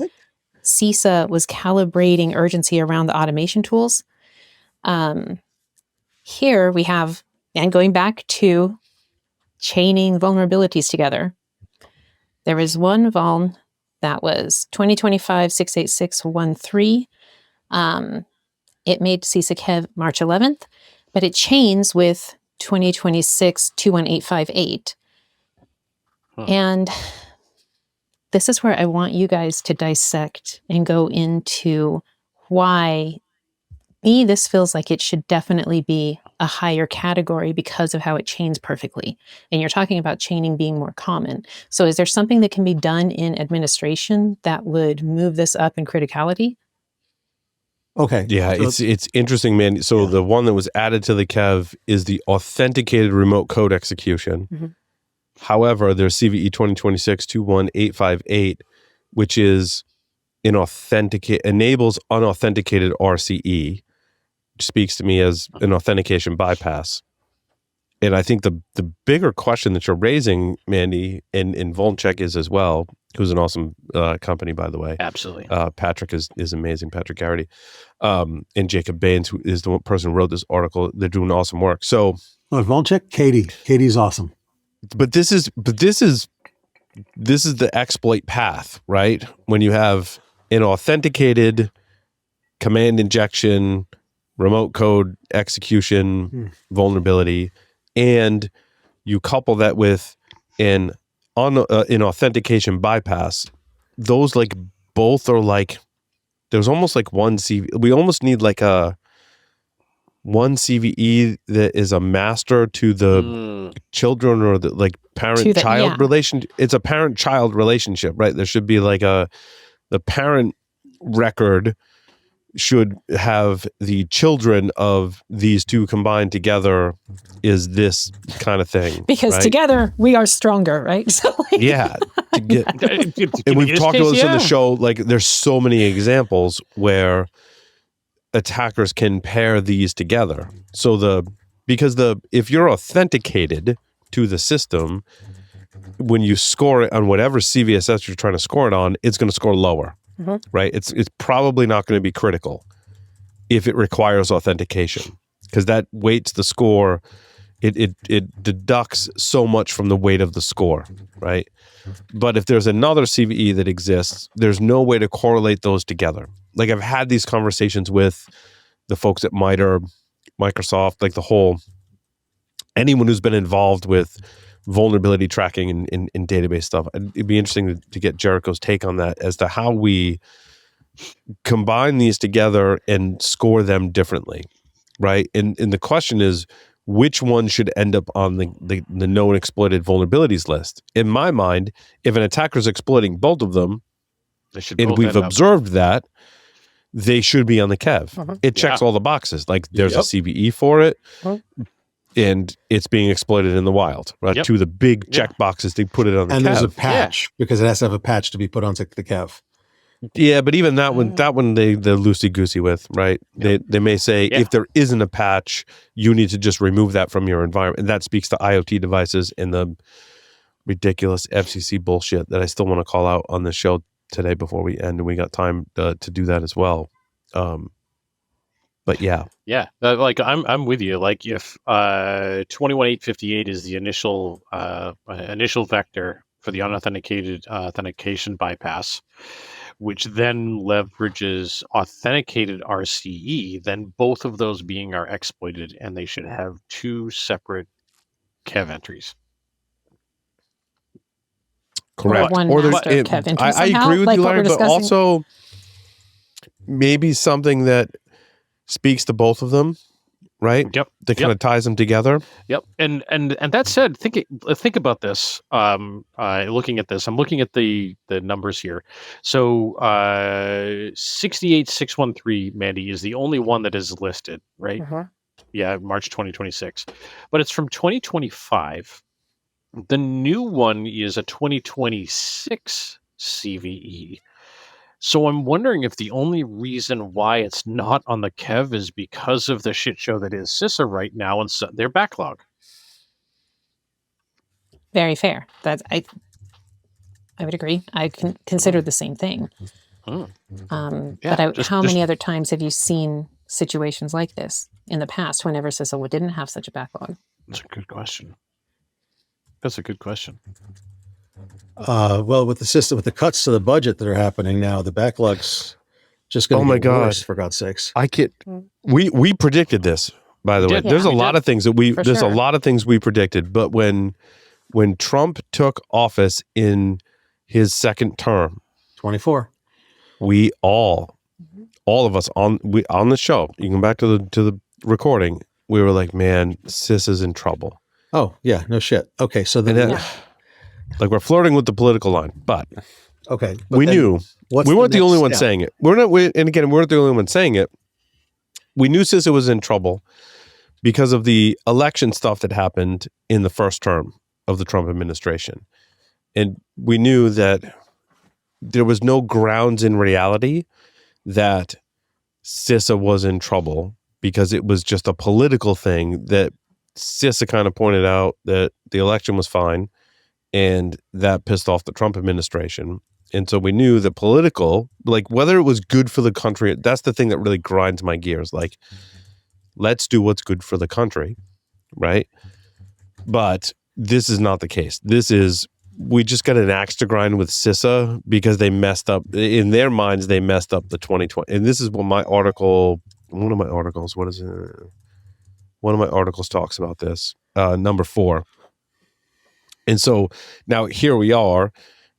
CISA was calibrating urgency around the automation tools. Here we have, and going back to chaining vulnerabilities together, there was one vuln that was 2025-68613. It made CISA Kev March 11th, but it chains with 2026-21858. And this is where I want you guys to dissect and go into why this feels like it should definitely be a higher category because of how it chains perfectly. And you're talking about chaining being more common. So is there something that can be done in administration that would move this up in criticality? Okay. Yeah, so it's interesting, man. So the one that was added to the Kev is the authenticated remote code execution. Mm-hmm. However, there's CVE 2026-21858, which is enables unauthenticated RCE, which speaks to me as an authentication bypass. And I think the bigger question that you're raising, Mandy, and VulnCheck is as well, who's an awesome company, by the way. Absolutely. Patrick is amazing, Patrick Garrity. And Jacob Baines, who is the person who wrote this article. They're doing awesome work. So VulnCheck, Katie's awesome. But this is the exploit path, right? When you have an authenticated command injection, remote code execution vulnerability, and you couple that with an authentication bypass, those like both are like there's almost like one CV. We almost need like one CVE that is a master to the children or the like parent-child relation. It's a parent-child relationship, right? There should be like the parent record should have the children of these two combined together is this kind of thing. Because together we are stronger, right? So yeah. And we've talked about this on the show, like there's so many examples where attackers can pair these together. So if you're authenticated to the system, when you score it on whatever CVSS you're trying to score it on, it's going to score lower, right? It's probably not going to be critical if it requires authentication because that weights the score. It deducts so much from the weight of the score, right? But if there's another CVE that exists, there's no way to correlate those together. Like I've had these conversations with the folks at MITRE, Microsoft, like anyone who's been involved with vulnerability tracking and database stuff. It'd be interesting to get Jericho's take on that as to how we combine these together and score them differently, right? And the question is, which one should end up on the known exploited vulnerabilities list? In my mind, if an attacker's exploiting both of them, and we've observed that, they should be on the Kev. It checks all the boxes. Like there's a CVE for it, and it's being exploited in the wild. Right? To the big check boxes, they put it on the Kev. And there's a patch because it has to have a patch to be put on the Kev. Yeah, but even that one they're loosey-goosey with, right? They may say, if there isn't a patch, you need to just remove that from your environment. And that speaks to IoT devices and the ridiculous FCC bullshit that I still want to call out on the show today before we end. And we got time to do that as well. But yeah. Yeah, like I'm with you. Like if 21858 is the initial vector for the unauthenticated authentication bypass, which then leverages authenticated RCE, then both of those being are exploited, and they should have two separate Kev entries. Correct. one Or there's, master Kev entry I somehow, agree with like you, what Larry, we're but discussing. also maybe something that speaks to both of them, right? Yep. That kind of ties them together. Yep. And that said, think about this. Looking at this, I'm looking at the numbers here. So 68613, Mandy, is the only one that is listed, right? Yeah, March 2026. But it's from 2025. The new one is a 2026 CVE. So I'm wondering if the only reason why it's not on the Kev is because of the shit show that is CISA right now and their backlog. Very fair. That's I would agree. I can consider the same thing. Yeah, But how many other times have you seen situations like this in the past whenever CISA didn't have such a backlog? That's a good question. That's a good question. Well, with the system, with the cuts to the budget that are happening now, the backlog's just going to get worse, for God's sakes. We predicted this, by the way. There's a lot of things that a lot of things we predicted, but when Trump took office in his second term, 24, we all of us on the show, you can go back to the recording, we were like, man, CISA's in trouble. Oh, yeah, no shit. Okay, so then like we're flirting with the political line, but we knew we weren't the only one saying it. We weren't the only one saying it. We knew CISA was in trouble because of the election stuff that happened in the first term of the Trump administration. And we knew that there was no grounds in reality that CISA was in trouble because it was just a political thing that CISA kind of pointed out that the election was fine and that pissed off the Trump administration. And so we knew the political, like whether it was good for the country, that's the thing that really grinds my gears. Like, let's do what's good for the country, right? But this is not the case. We just got an axe to grind with CISA because they messed up, in their minds, they messed up the 2020. And this is what one of my articles talks about this, number 4. And so now here we are,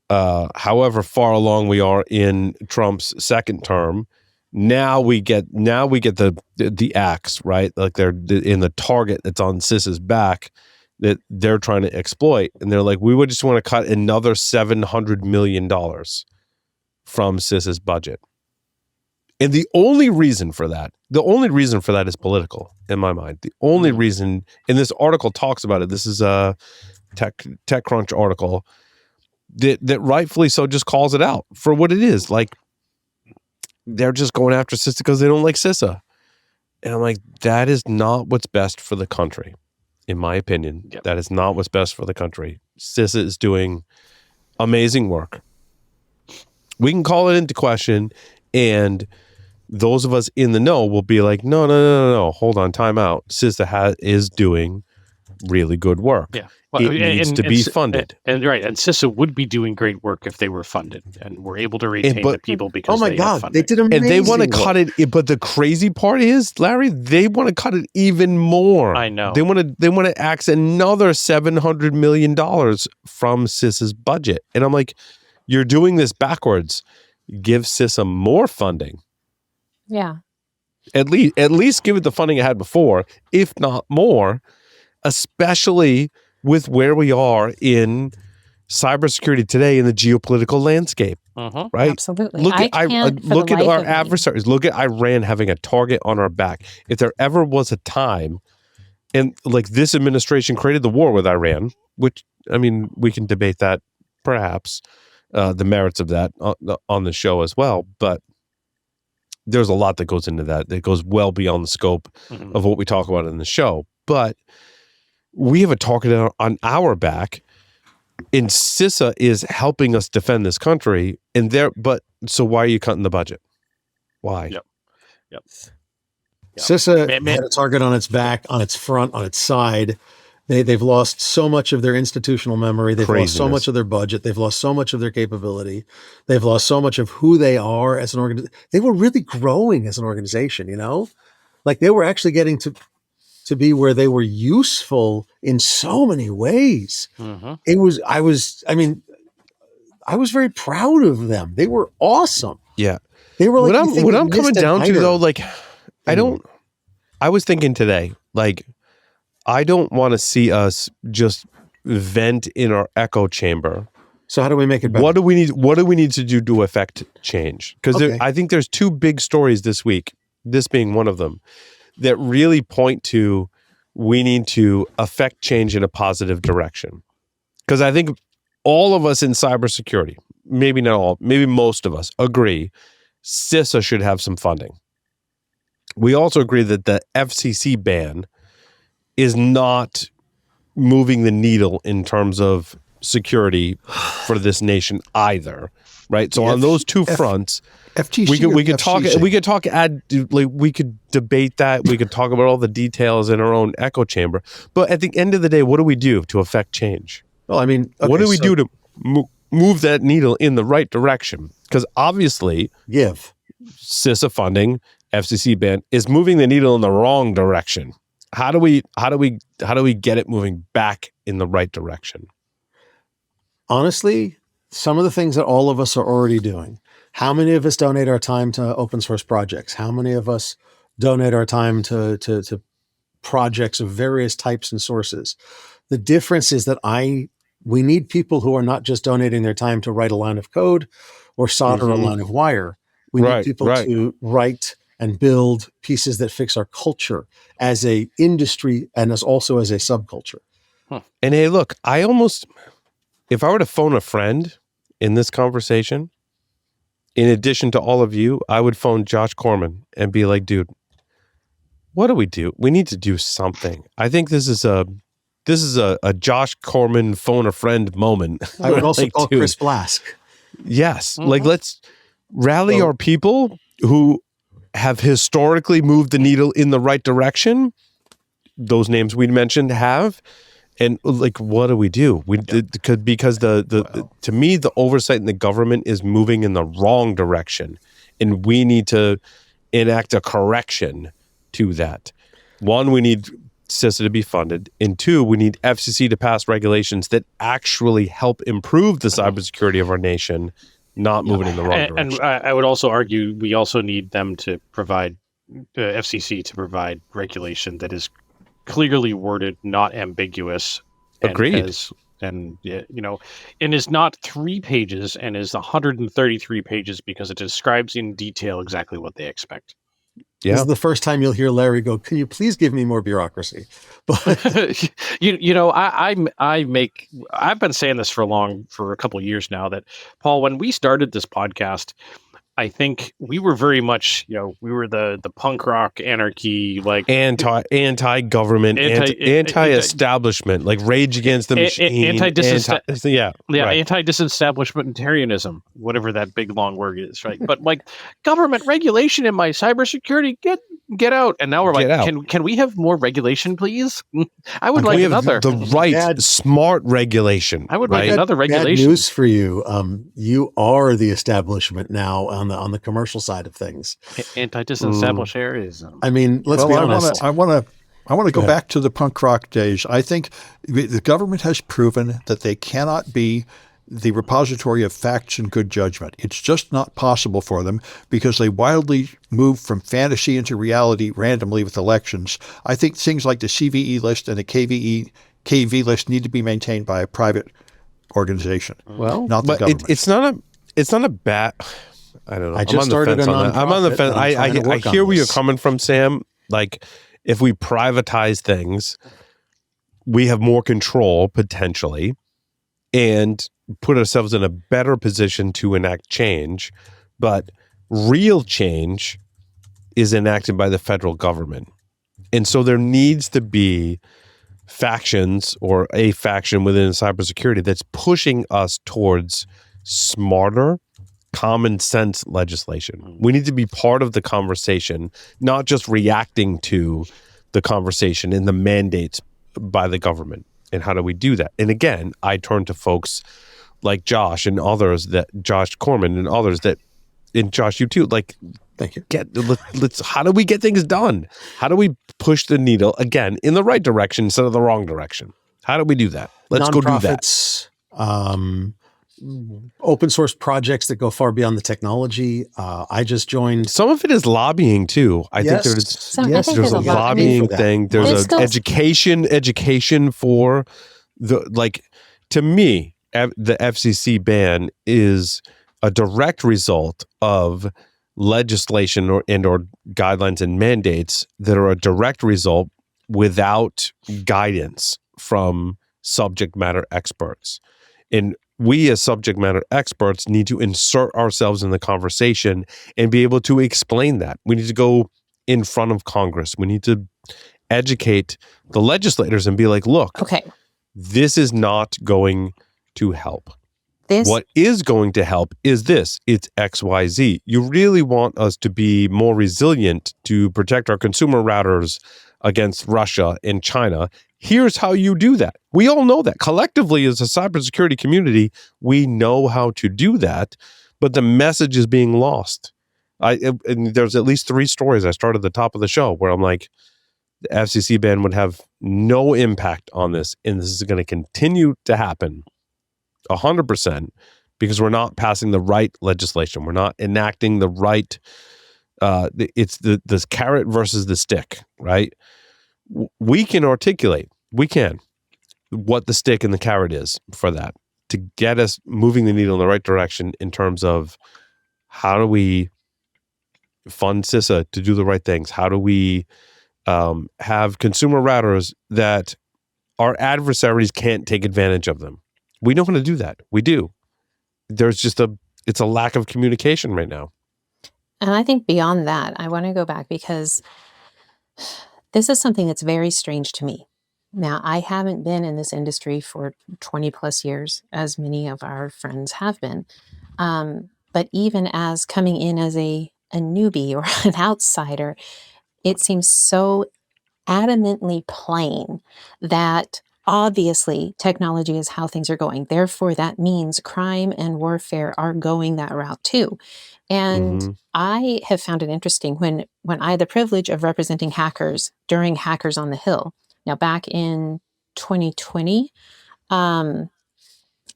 however far along we are in Trump's second term, now we get the axe, right? Like they're in the target that's on CISA's back that they're trying to exploit. And they're like, we would just want to cut another $700 million from CISA's budget. And the only reason for that is political in my mind. The only reason, and this article talks about it, this is a TechCrunch article that rightfully so just calls it out for what it is. Like, they're just going after CISA because they don't like CISA. And I'm like, that is not what's best for the country. In my opinion, that is not what's best for the country. CISA is doing amazing work. We can call it into question, and those of us in the know will be like, no, hold on, time out. CISA is doing really good work. Yeah. Well, it needs to be funded. And CISA would be doing great work if they were funded and were able to retain the people because they have funding. They did amazing and they want to work. cut it. But the crazy part is, Larry, they want to cut it even more. I know. They want to axe another $700 million from CISA's budget. And I'm like, you're doing this backwards. Give CISA more funding. Yeah. At least give it the funding it had before, if not more, especially with where we are in cybersecurity today in the geopolitical landscape. Right? Absolutely. Look at our adversaries. Look at Iran having a target on our back. If there ever was a time, and like this administration created the war with Iran, which, I mean, we can debate that perhaps, the merits of that on the show as well, but there's a lot that goes into that. That goes well beyond the scope of what we talk about in the show. But we have a target on our back, and CISA is helping us defend this country. So why are you cutting the budget? Why? Yep. CISA had a target on its back, on its front, on its side. They've lost so much of their institutional memory. They've lost so much of their budget. They've lost so much of their capability. They've lost so much of who they are as an organization. They were really growing as an organization, you know? Like they were actually getting to be where they were useful in so many ways. I was very proud of them. They were awesome. Yeah. They were like, What I'm coming down to though, like, Anyway. I was thinking today, like, I don't want to see us just vent in our echo chamber. So how do we make it better? What do we need to do to affect change? Because Okay. I think there's two big stories this week, this being one of them, that really point to we need to affect change in a positive direction. Because I think all of us in cybersecurity, maybe not all, maybe most of us agree CISA should have some funding. We also agree that the FCC ban is not moving the needle in terms of security for this nation either, right? So on those two fronts, FTC we could talk we could debate that. We could talk about all the details in our own echo chamber. But at the end of the day, what do we do to affect change? Well, I mean, What do we do to move that needle in the right direction? Because obviously, give? CISA funding, FCC ban is moving the needle in the wrong direction. How do we get it moving back in the right direction? Honestly, some of the things that all of us are already doing. How many of us donate our time to open source projects? How many of us donate our time to projects of various types and sources? The difference is that we need people who are not just donating their time to write a line of code or solder a line of wire. We need people to write and build pieces that fix our culture as a industry and also as a subculture. And hey, look, if I were to phone a friend in this conversation, in addition to all of you, I would phone Josh Corman and be like, dude, what do we do? We need to do something. I think this is a Josh Corman phone a friend moment. I would also Like, call dude, Chris Blask. Yes. Like, let's rally our people who have historically moved the needle in the right direction. Those names we mentioned have. And like, what do? Because to me, the oversight in the government is moving in the wrong direction, and we need to enact a correction to that. One, we need CISA to be funded, and two, we need FCC to pass regulations that actually help improve the cybersecurity of our nation, not moving in the wrong direction. And I would also argue we also need them to provide FCC to provide regulation that is clearly worded, not ambiguous. Agreed. And is not 3 pages and is 133 pages because it describes in detail exactly what they expect. Yeah. This is the first time you'll hear Larry go, "Can you please give me more bureaucracy?" But I've been saying this for a couple of years now that, Paul, when we started this podcast, I think we were very much, we were the punk rock anarchy, like anti-government, anti-establishment, like Rage Against the Machine, anti-disestablishmentarianism, whatever that big long word is, right? But like government regulation in my cybersecurity, get out. And now we're like, can we have more regulation, please? I would like another. Smart regulation. I would like another regulation. Bad news for you. You are the establishment now on the commercial side of things. Anti-disestablishmentarianism. I mean, let's be honest. I want to go back to the punk rock days. I think the government has proven that they cannot be the repository of facts and good judgment. It's just not possible for them because they wildly move from fantasy into reality randomly with elections. I think things like the CVE list and the KV list need to be maintained by a private organization. Well, not the government. It's not a bad. I don't know. I just started a nonprofit. I'm on the fence. I hear where you're coming from, Sam. Like, if we privatize things, we have more control potentially, and put ourselves in a better position to enact change. But real change is enacted by the federal government. And so there needs to be factions or a faction within cybersecurity that's pushing us towards smarter, common sense legislation. We need to be part of the conversation, not just reacting to the conversation and the mandates by the government. And how do we do that? And again, I turn to folks like Josh and others, Josh Corman and others and Josh, you too, like, thank you. How do we get things done? How do we push the needle again in the right direction instead of the wrong direction? How do we do that? Let's go do that. open source projects that go far beyond the technology. I just joined. Some of it is lobbying too. I think there's I think there's a a lot. lobbying thing. There's This an goes- education for to me, the FCC ban is a direct result of legislation or guidelines and mandates that are a direct result without guidance from subject matter experts. And we as subject matter experts need to insert ourselves in the conversation and be able to explain that. We need to go in front of Congress. We need to educate the legislators and be like, look, Okay. this is not going to help. This What is going to help is this. It's XYZ. You really want us to be more resilient to protect our consumer routers against Russia and China. Here's how you do that. We all know that. Collectively, as a cybersecurity community, we know how to do that, but the message is being lost. And there's at least 3 stories I started at the top of the show where I'm like, the FCC ban would have no impact on this, and this is going to continue to happen 100% because we're not passing the right legislation. We're not enacting the right. It's this carrot versus the stick, right? We can articulate. We can what the stick and the carrot is for that to get us moving the needle in the right direction in terms of how do we fund CISA to do the right things? How do we have consumer routers that our adversaries can't take advantage of them? We know how to do that. We do. There's just it's a lack of communication right now. And I think beyond that, I want to go back because this is something that's very strange to me. Now, I haven't been in this industry for 20 plus years, as many of our friends have been. But even as coming in as a newbie or an outsider, it seems so adamantly plain that obviously technology is how things are going. Therefore, that means crime and warfare are going that route too. And I have found it interesting when I had the privilege of representing hackers during Hackers on the Hill. Now, back in 2020, and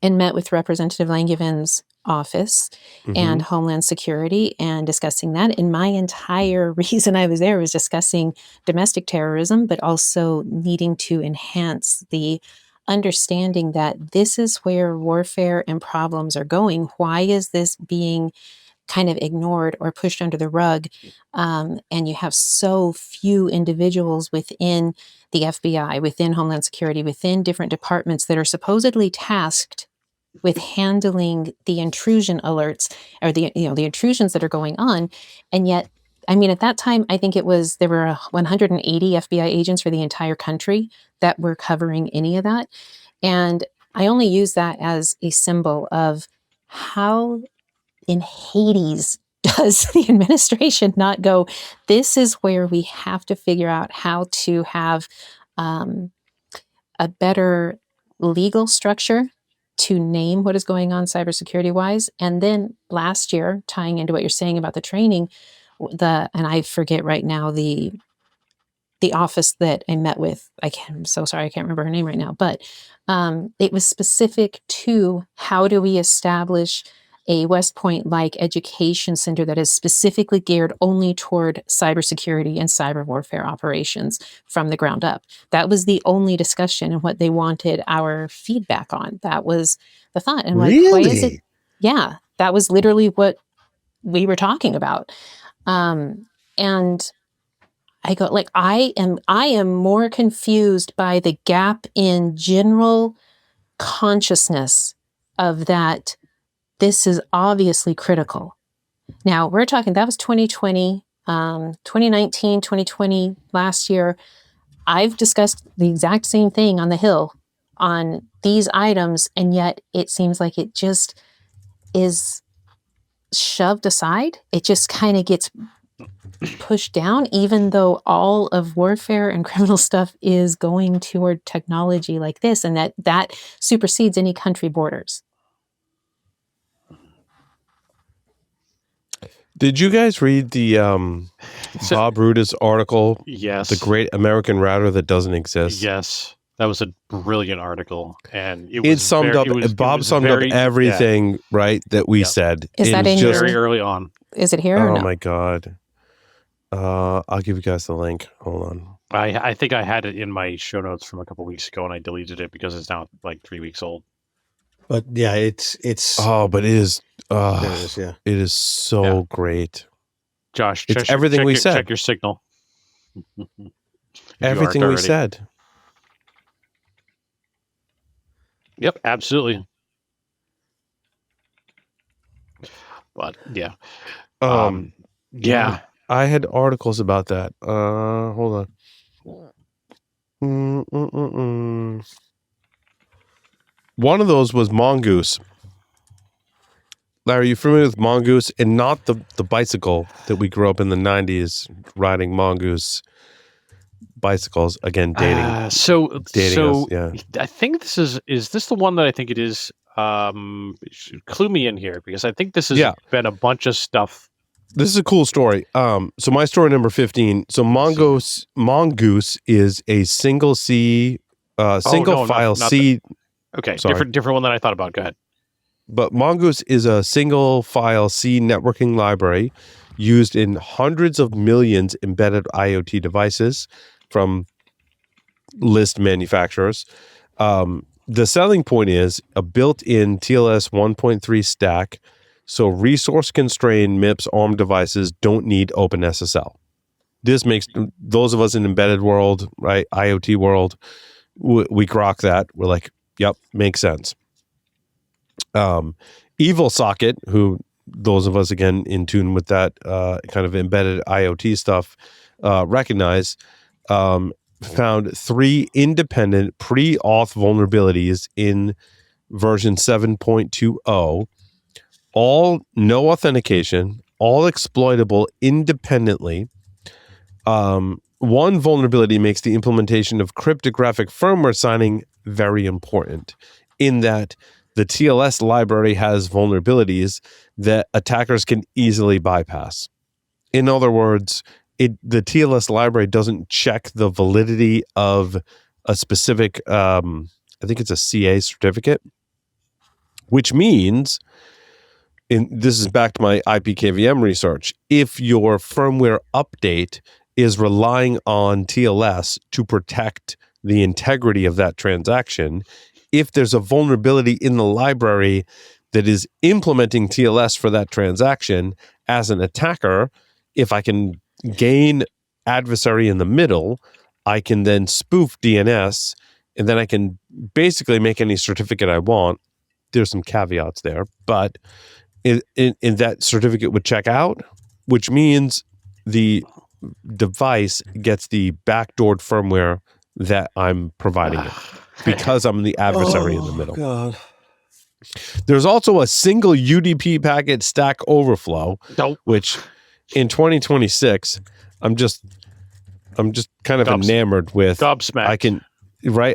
met with Representative Langevin office and Homeland Security and discussing that. And my entire reason I was there was discussing domestic terrorism, but also needing to enhance the understanding that this is where warfare and problems are going. Why is this being kind of ignored or pushed under the rug? And you have so few individuals within the FBI, within Homeland Security, within different departments that are supposedly tasked with handling the intrusion alerts or the intrusions that are going on. And yet, I mean, at that time, I think there were 180 FBI agents for the entire country that were covering any of that. And I only use that as a symbol of how in Hades does the administration not go, this is where we have to figure out how to have a better legal structure to name what is going on cybersecurity wise. And then last year, tying into what you're saying about the training, and I forget right now the office that I met with, I'm so sorry, I can't remember her name right now, but it was specific to how do we establish a West Point-like education center that is specifically geared only toward cybersecurity and cyber warfare operations from the ground up. That was the only discussion and what they wanted our feedback on. That was the thought. And really? why is it? Yeah, that was literally what we were talking about. And I go, I am more confused by the gap in general consciousness of that. This is obviously critical. Now, we're talking, that was 2020, 2019, 2020, last year. I've discussed the exact same thing on the Hill on these items, and yet it seems like it just is shoved aside. It just kind of gets pushed down, even though all of warfare and criminal stuff is going toward technology like this, and that supersedes any country borders. Did you guys read the Bob Ruda's article? Yes. The Great American Router That Doesn't Exist? Yes. That was a brilliant article, and It summed up. Bob summed up everything right that we said. Is that in very early on? Is it here? Or Oh no? my god! I'll give you guys the link. Hold on. I think I had it in my show notes from a couple weeks ago, and I deleted it because it's now like 3 weeks old. But yeah, it's Oh, but it is. there it is, yeah. It is so great. Josh, It's everything we said. Check your signal. Everything we said. Yep, absolutely. But yeah, yeah. I had articles about that. Hold on. One of those was Mongoose. Larry, are you familiar with Mongoose? And not the bicycle that we grew up in the 90s riding Mongoose bicycles. Again, dating. Us, yeah. I think this is this the one that I think it is? Clue me in here, because I think this has been a bunch of stuff. This is a cool story. So my story number 15. So Mongoose is a single file C. Okay, sorry. different one than I thought about. Go ahead. But Mongoose is a single file C networking library used in hundreds of millions embedded IoT devices from list manufacturers. The selling point is a built-in TLS 1.3 stack, so resource-constrained MIPS ARM devices don't need OpenSSL. This makes those of us in embedded world, right, IoT world, we grok that. We're like, yep, makes sense. Evil Socket, who those of us again in tune with that kind of embedded IoT stuff recognize, found 3 independent pre-auth vulnerabilities in version 7.20, all no authentication, all exploitable independently. One vulnerability makes the implementation of cryptographic firmware signing very important, in that the TLS library has vulnerabilities that attackers can easily bypass. In other words, the TLS library doesn't check the validity of a specific, I think it's a CA certificate, which means, this is back to my IPKVM research, if your firmware update is relying on TLS to protect the integrity of that transaction, if there's a vulnerability in the library that is implementing TLS for that transaction, as an attacker, if I can gain adversary in the middle, I can then spoof DNS, and then I can basically make any certificate I want. There's some caveats there, but in that certificate would check out, which means the device gets the backdoored firmware that I'm providing it, because I'm the adversary in the middle. God. There's also a single UDP packet stack overflow, which in 2026, I'm just kind of enamored with. Gobsmacked.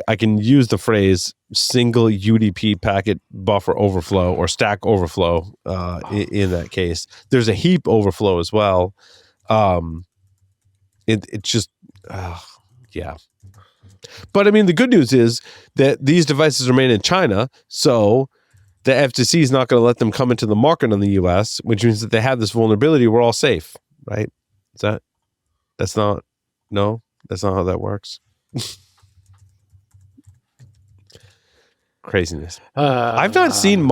I can use the phrase single UDP packet buffer overflow or stack overflow in that case. There's a heap overflow as well. It's just, yeah. But I mean, the good news is that these devices are made in China, so the FTC is not going to let them come into the market in the US, which means that they have this vulnerability. We're all safe, right? That's not how that works. Craziness. I've not seen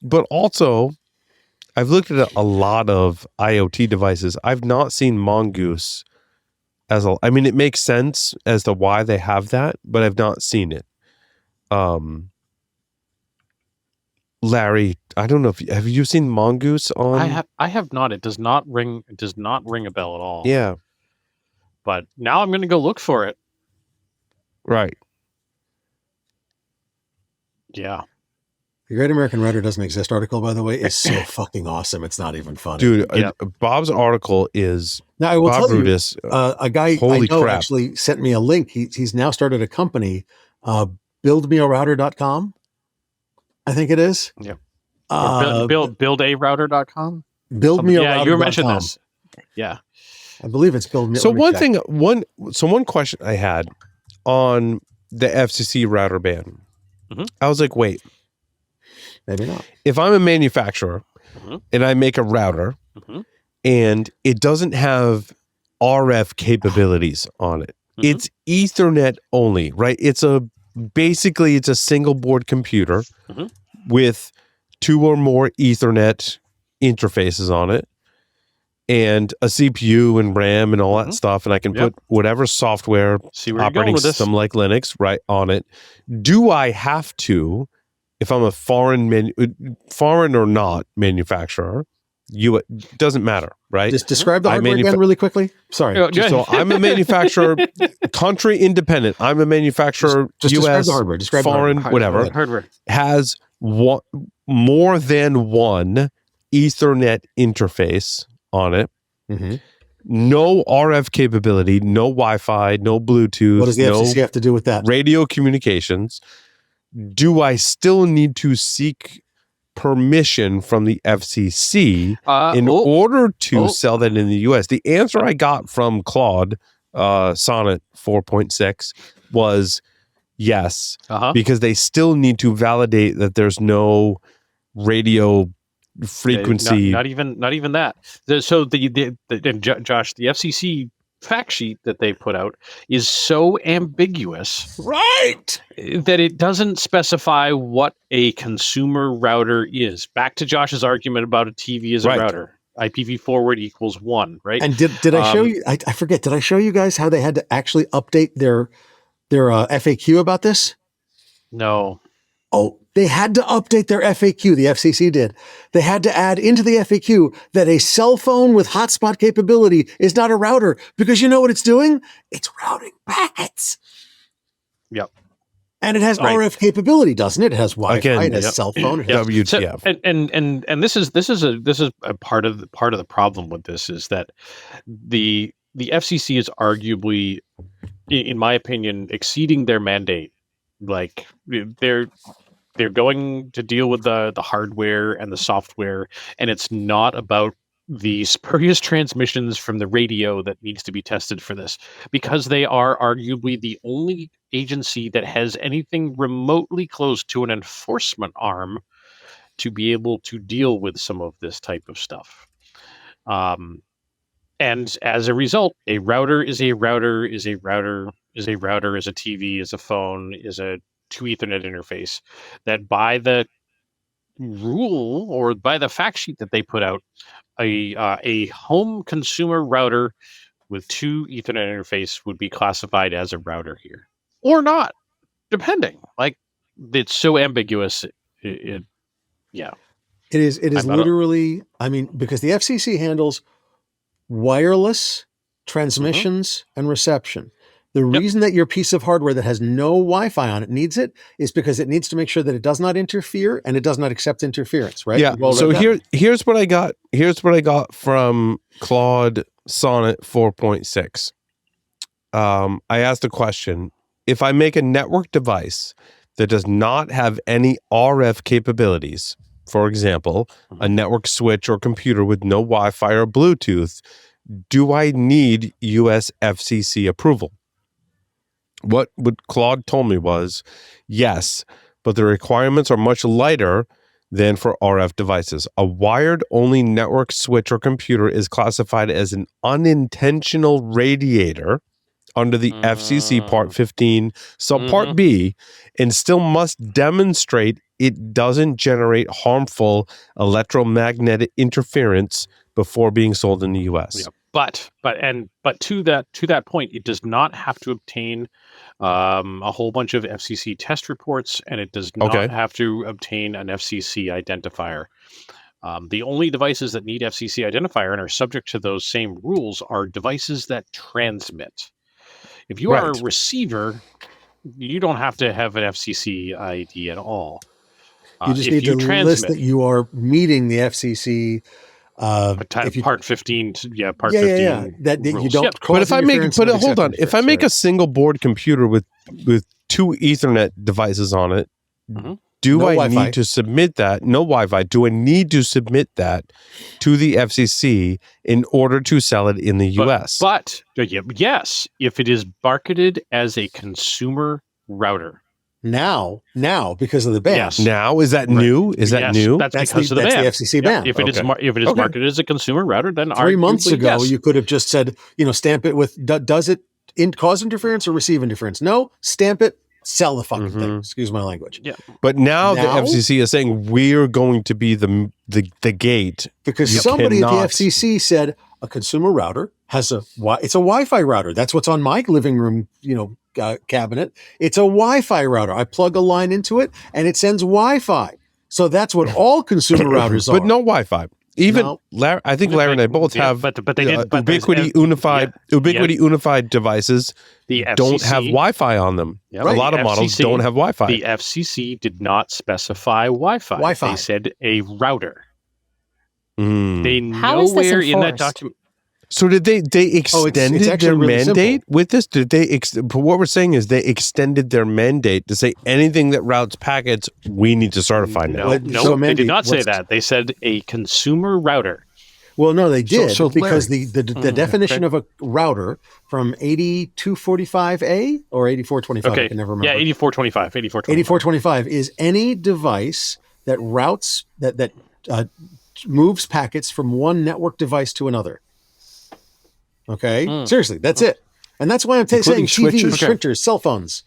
but also I've looked at a lot of IoT devices. I've not seen Mongoose I mean, it makes sense as to why they have that, but I've not seen it. Larry, I don't know have you seen Mongoose on? I have not. It does not ring a bell at all. Yeah. But now I'm going to go look for it. Right. Yeah. The Great American Writer Doesn't Exist article, by the way, is so fucking awesome. It's not even funny. Dude, Bob's article is... Now, I will Bob tell Brutus, you, a guy I know actually sent me a link. He's now started a company, buildmearouter.com, I think it is. Yeah. Buildarouter.com? Buildmearouter.com. Yeah, you mentioned this. Yeah. I believe it's build. So one question I had, on the FCC router ban, I was like, wait, Maybe not. if I'm a manufacturer and I make a router and it doesn't have RF capabilities on it, it's Ethernet only, right? Basically it's a single board computer with 2 or more Ethernet interfaces on it and a CPU and RAM and all that stuff, and I can put whatever software operating system like Linux right on it. Do I have to, if I'm a foreign or not manufacturer, it doesn't matter, right? Just describe the hardware again really quickly. Sorry. So I'm a manufacturer, country independent. I'm a manufacturer, just US, describe the hardware. Describe foreign, the whatever. Hardware. Has more than one Ethernet interface on it. No RF capability, no Wi-Fi, no Bluetooth. What does the FCC have to do with that? Radio communications. Do I still need to seek permission from the FCC in order to sell that in the US? The answer I got from Claude Sonnet 4.6 was yes, because they still need to validate that there's no radio frequency. Not even that. So Josh, the FCC fact sheet that they put out is so ambiguous, right, that it doesn't specify what a consumer router is. Back to Josh's argument about a TV as a router. IPv forward equals 1, right? And did I show you? I forget. Did I show you guys how they had to actually update their FAQ about this? No. Oh, they had to update their FAQ. The FCC did. They had to add into the FAQ that a cell phone with hotspot capability is not a router, because you know what it's doing? It's routing packets. Yep. And it has RF capability, doesn't it? It has Wi-Fi. It has cell phone. It has WTF. So, and this is a part of the problem with this is that the FCC is arguably, in my opinion, exceeding their mandate. Like they're going to deal with the hardware and the software, and it's not about the spurious transmissions from the radio that needs to be tested for this, because they are arguably the only agency that has anything remotely close to an enforcement arm to be able to deal with some of this type of stuff. And as a result, a router is a router is a router is a router is a TV, is a phone, is a 2 Ethernet interface, that by the rule or by the fact sheet that they put out, a home consumer router with 2 Ethernet interface would be classified as a router here, or not, depending. Like, it's so ambiguous. It is literally. I mean, because the FCC handles wireless transmissions and reception. The reason that your piece of hardware that has no Wi-Fi on it needs it is because it needs to make sure that it does not interfere and it does not accept interference, right? Yeah. So here's what I got. Here's what I got from Claude Sonnet 4.6. I asked a question. If I make a network device that does not have any RF capabilities, for example, a network switch or computer with no Wi-Fi or Bluetooth, do I need US FCC approval? What Claude told me was, yes, but the requirements are much lighter than for RF devices. A wired-only network switch or computer is classified as an unintentional radiator under the FCC Part 15, Subpart B, and still must demonstrate it doesn't generate harmful electromagnetic interference before being sold in the U.S. Yeah. But to that point, it does not have to obtain a whole bunch of FCC test reports, and it does not have to obtain an FCC identifier. The only devices that need FCC identifier and are subject to those same rules are devices that transmit. If you are a receiver, you don't have to have an FCC ID at all. You just need to list that you are meeting the FCC. Part 15, part 15. Yeah. That you don't. But if I hold on, if I make a single board computer with 2 Ethernet devices on it, Do No I Wi-Fi. need to submit that? No Wi-Fi. Do I need to submit that to the FCC in order to sell it in the U.S.? But yes, if it is marketed as a consumer router. Now, because of the ban. Yes. Now, is that Right. new? Is that Yes, new? That's because of the that's ban. the FCC ban. If it is Okay. if it is Okay. marketed as a consumer router, then 3 months arguably, ago, yes. you could have just said, stamp it with, does it cause interference or receive interference? No, stamp it, sell the fucking thing. Excuse my language. Yeah. But now, Now? the FCC is saying we're going to be the gate. Because You somebody at cannot. the FCC said a consumer router has it's a Wi-Fi router. That's what's on my living room, cabinet. It's a Wi-Fi router. I plug a line into it and it sends Wi-Fi. So that's what all consumer routers are. But no Wi-Fi. Even No. Larry, I think Larry and I both Yeah, have but they did. But Ubiquiti Unified devices the FCC don't have Wi-Fi on them. Yeah, A right. lot of models FCC don't have Wi-Fi. The FCC did not specify Wi-Fi. Wi-Fi. They said a router. Mm. They How is this nowhere in that enforced? document. So did they extended actually their really mandate simple. with this? Did they? But what we're saying is they extended their mandate to say anything that routes packets, we need to certify now. What- No, so, they Mandy, did not say what's- that. They said a consumer router. Well, no, they did so because Larry- the definition of a router from 8245A or 8425, Okay. I can never remember. Yeah, 8425. 8425 is any device that routes that moves packets from one network device to another. Okay, seriously, that's it, and that's why I'm saying Including TVs, switches? printers, cell phones.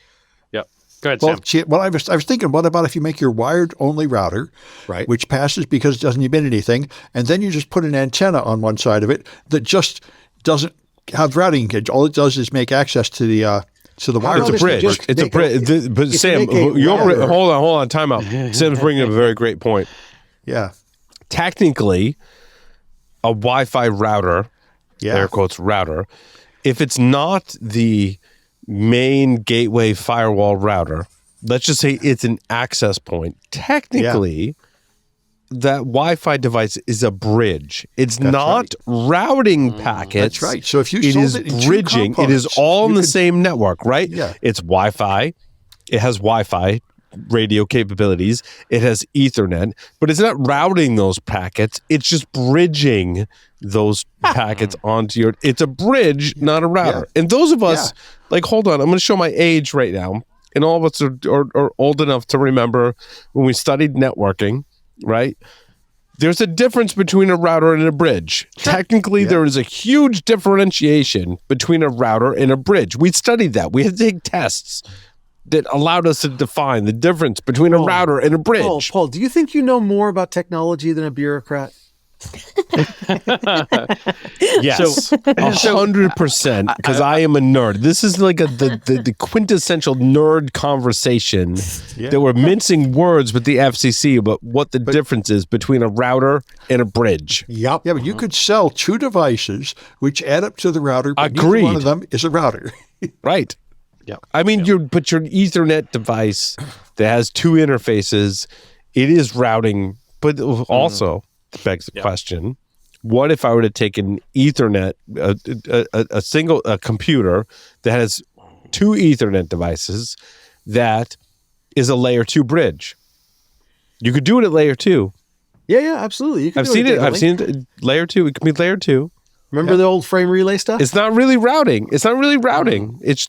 Yep. Go ahead, Well, Sam. I was thinking, what about if you make your wired only router, Right. which passes because it doesn't emit anything, and then you just put an antenna on one side of it that just doesn't have routing. All it does is make access to the How wired. about It's a if you bridge. just It's a make bridge. But if you Sam, make a router- hold on, time out. Sam's bringing up a very great point. Yeah, Technically, a Wi-Fi router, yeah. air quotes router, if it's not the main gateway firewall router, let's just say it's an access point. Technically, that Wi-Fi device is a bridge. It's not routing packets. That's right. So if you it sold is it in two bridging. It is components, all in you the could- same network, right? Yeah. It's Wi-Fi. It has Wi-Fi radio capabilities. It has Ethernet, but it's not routing those packets. It's just bridging those packets onto your. It's a bridge, not a router. And those of us, hold on, I'm going to show my age right now, and all of us are old enough to remember when we studied networking, right? There's a difference between a router and a bridge. Technically, there is a huge differentiation between a router and a bridge. We studied that. We had to take tests that allowed us to define the difference between a router and a bridge. Paul, do you think you know more about technology than a bureaucrat? Yes, 100%. Because I am a nerd. This is like the quintessential nerd conversation that we're mincing words with the FCC about what the difference is between a router and a bridge. Yep. Yeah, but you could sell two devices which add up to the router, but neither Agreed. one of them is a router. Right. Yeah. I mean, your Ethernet device that has two interfaces, it is routing, but also begs the question: what if I were to take an Ethernet, a single computer that has two Ethernet devices that is a layer 2 bridge? You could do it at layer 2. Yeah, absolutely. You can I've do seen it. digitally. I've seen it. Layer 2. It can be layer 2. Remember the old frame relay stuff? It's not really routing. It's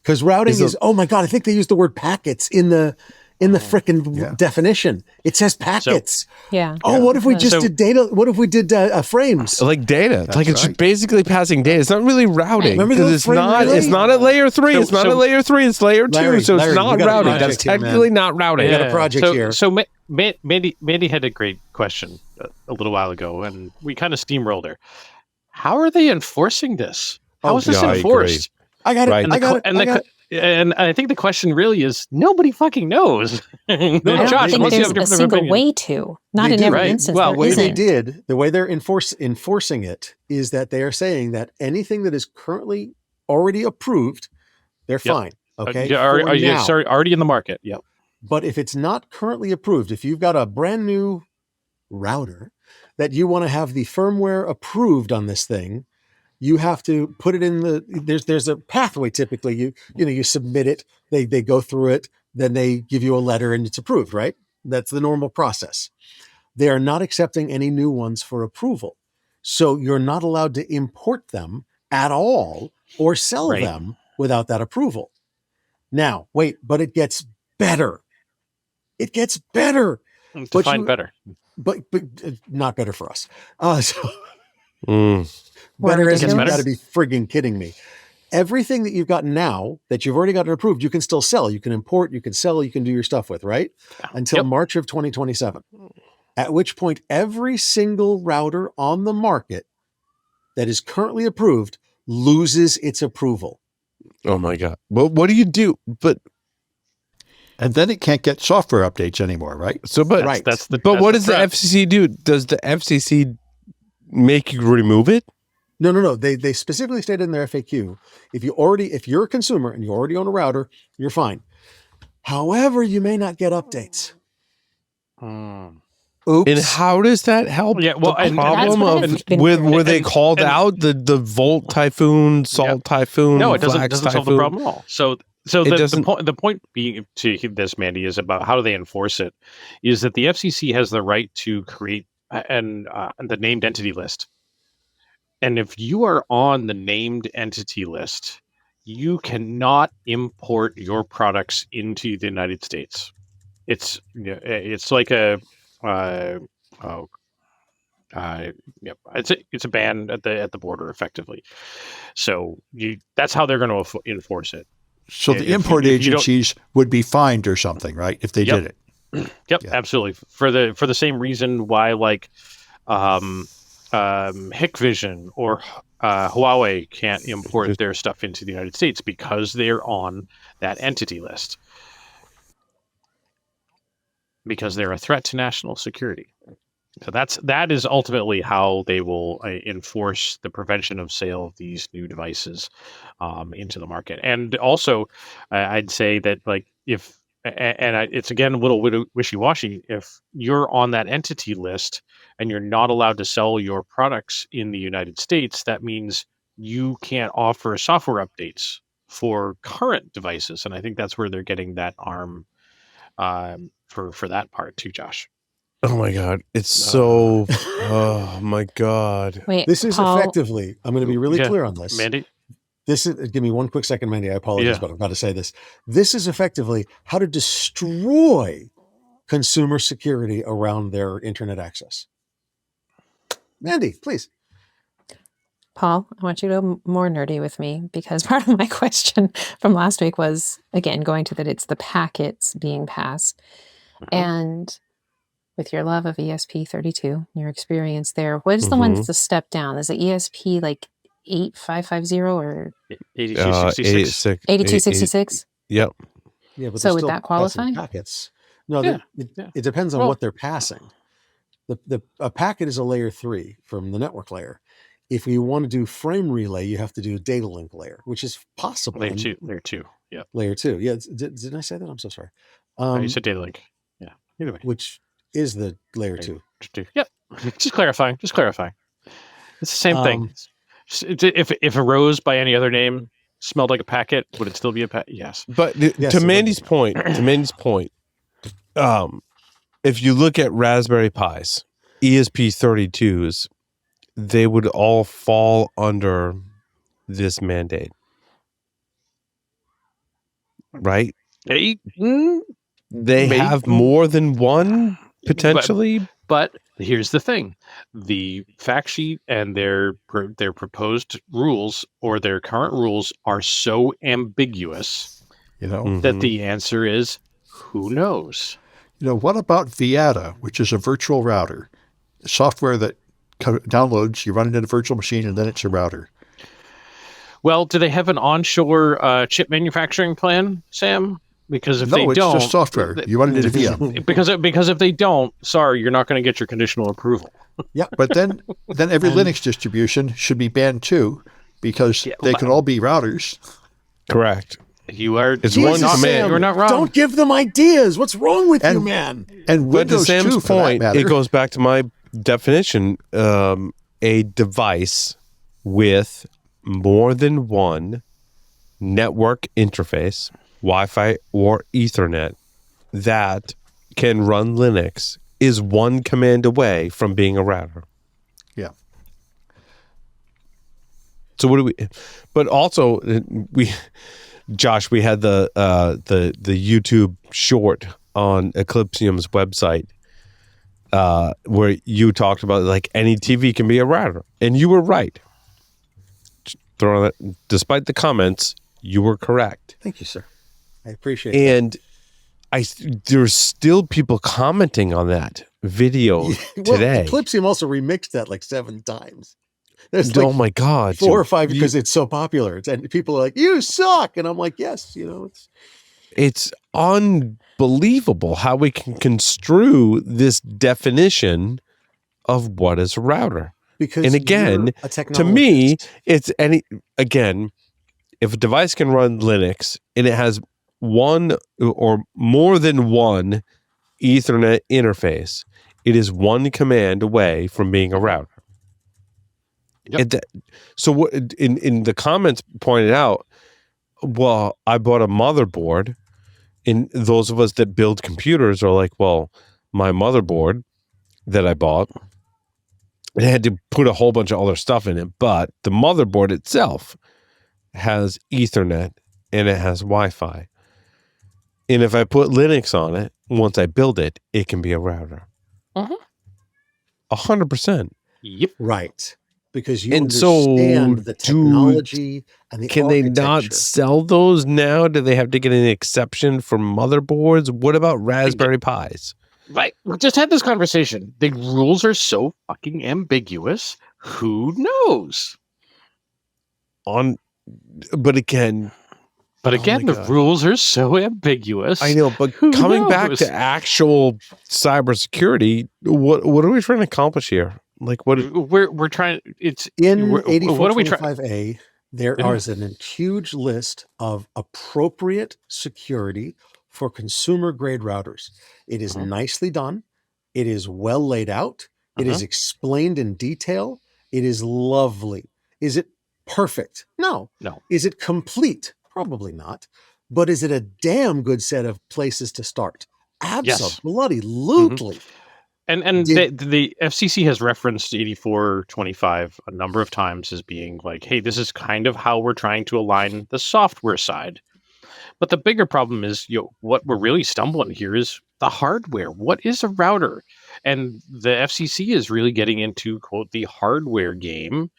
Because routing Is is, a- oh my God, I think they use the word packets in the frickin' definition. It says packets. Yeah. Oh, what if we just So- did data? What if we did frames? like data. It's That's just right. basically passing data. It's not really routing. Remember Because the it's frame not. relay? It's not at layer 3. So- It's not so- at layer 3. It's layer 2. Larry, So Larry, it's we not got a routing. project That's here, man. technically not routing. We got a project here. So Mandy had a great question a little while ago, and we kind of steamrolled her. How are they enforcing this? How is this yeah, I enforced? I got it. Right. I got it. I got it. And I think the question really is nobody fucking knows. I don't Josh, think unless you have there's a a different single opinion. way to. Not They in do, every right? instance. Well, there way They isn't. did, the way they're enforcing it is that they are saying that anything that is currently already approved, they're fine. Okay. Are For you now. already in the market? Yep. But if it's not currently approved, if you've got a brand new router that you want to have the firmware approved on this thing, you have to put it in there's a pathway. Typically you submit it, they go through it, then they give you a letter and it's approved, right? That's the normal process. They are not accepting any new ones for approval. So you're not allowed to import them at all or sell Right. them without that approval. Now, wait, but it gets better. It gets better. Define better. But not better for us. So What are better we as in doing? you've got to be frigging kidding me. Everything that you've got now that you've already gotten approved, you can still sell. You can import, you can sell, you can do your stuff with, right? Until Yep. March of 2027. At which point, every single router on the market that is currently approved loses its approval. Oh my God. Well, what do you do? But And then it can't get software updates anymore, right? so, but Right. That's the. but that's what the does the threat. FCC do? Does the FCC make you remove it? No. They specifically stated in their FAQ, if you're a consumer and you already own a router, you're fine. However, you may not get updates. Oops. And how does that help? Yeah, well, the and- problem That's what of I've been were hearing. they And- called and- out the Volt Typhoon, Salt Typhoon? No, it doesn't Flax solve the Typhoon? problem at all. So It doesn't- the point being to this, Mandy, is about how do they enforce it? Is that the FCC has the right to create the named entity list, and if you are on the named entity list, you cannot import your products into the United States. It's like a it's a ban at the border effectively. So that's how they're going to enforce it. So If the you- import if you don't- agencies would be fined or something, right? If they Yep. did it. Yep, Yeah. absolutely. For the same reason why Hikvision or Huawei can't import their stuff into the United States because they're on that entity list. Because they're a threat to national security. So that is ultimately how they will enforce the prevention of sale of these new devices into the market. And also, I'd say that it's again a little wishy-washy. If you're on that entity list and you're not allowed to sell your products in the United States, that means you can't offer software updates for current devices. And I think that's where they're getting that arm for that part too, Josh. Oh my God. It's so, oh my God. Wait, This is Paul, effectively, I'm going to be really Yeah. clear on this. Mandy? This is, give me one quick second, Mandy. I apologize, Yeah. but I've got to say this. This is effectively how to destroy consumer security around their internet access. Mandy, please. Paul, I want you to go more nerdy with me because part of my question from last week was, again, going to that it's the packets being passed. And with your love of ESP32, your experience there, what is the one that's a step down? Is it ESP like 8550 or 8266. 8266? Yep. Yeah, but So they're would still that qualify? passing packets. No, Yeah, it depends on Well- what they're passing. A packet is a layer 3 from the network layer. If you want to do frame relay, you have to do data link layer, which is possible. Layer in 2. Layer 2. Yeah. Layer 2. Yeah. Didn't I say that? I'm so sorry. You said data link. Yeah. Either way. Which is the layer 2. Yep. Just clarifying. It's the same thing. Um, If a rose by any other name smelled like a packet, would it still be a packet? Yes. But Yes, to it would Mandy's be. point, if you look at Raspberry Pis, ESP32s, they would all fall under this mandate, right? They Maybe. have more than one potentially. But here's the thing: the fact sheet and their proposed rules or their current rules are so ambiguous Mhm. that the answer is who knows. What about Viata, which is a virtual router, software that downloads, you run it in a virtual machine, and then it's a router. Well, do they have an onshore chip manufacturing plan, Sam? Because if No, they it's don't, just software. You run it in a VM. because if they don't, sorry, you're not going to get your conditional approval. But then every Linux distribution should be banned too, because Yeah, they but- can all be routers. Correct. You are. It's you are one not, command. You are not wrong. Don't give them ideas. What's wrong with you, And- man? And But to Windows Sam's 2, for that point, matter. it goes back to my definition: a device with more than one network interface Wi-Fi, or Ethernet that can run Linux is one command away from being a router. Yeah. So what do we? But also, Josh, we had the YouTube short on Eclipsium's website where you talked about like any TV can be a router, and you were right. Despite the comments, you were correct. Thank you, sir. I appreciate that. And there's still people commenting on that video today. Eclipsium also remixed that like 7 times. There's like oh my God. 4 or 5 because it's so popular. And people are like, you suck. And I'm like, yes, it's unbelievable how we can construe this definition of what is a router. Because and again, to me, it's if a device can run Linux and it has one or more than one Ethernet interface, it is one command away from being a router. Yep. So what in the comments pointed out, well, I bought a motherboard, and those of us that build computers are like, well, my motherboard that I bought, it had to put a whole bunch of other stuff in it, but the motherboard itself has Ethernet and it has Wi-Fi. And if I put Linux on it, once I build it, it can be a router. 100%. Yep. Right. Because you and understand the technology and the Can architecture. they not sell those now? Do they have to get an exception for motherboards? What about Raspberry Pis? Right. We just had this conversation. The rules are so fucking ambiguous. Who knows? But again, the rules are so ambiguous. I know, but coming back to actual cybersecurity, what are we trying to accomplish here? Like what we're trying. It's in what are we trying? 8425A. There is a huge list of appropriate security for consumer grade routers. It is nicely done. It is well laid out. It is explained in detail. It is lovely. Is it perfect? No. Is it complete? Probably not. But is it a damn good set of places to start? Absolutely. And the FCC has referenced 8425 a number of times as being like, hey, this is kind of how we're trying to align the software side. But the bigger problem is, what we're really stumbling here is the hardware. What is a router? And the FCC is really getting into, quote, the hardware game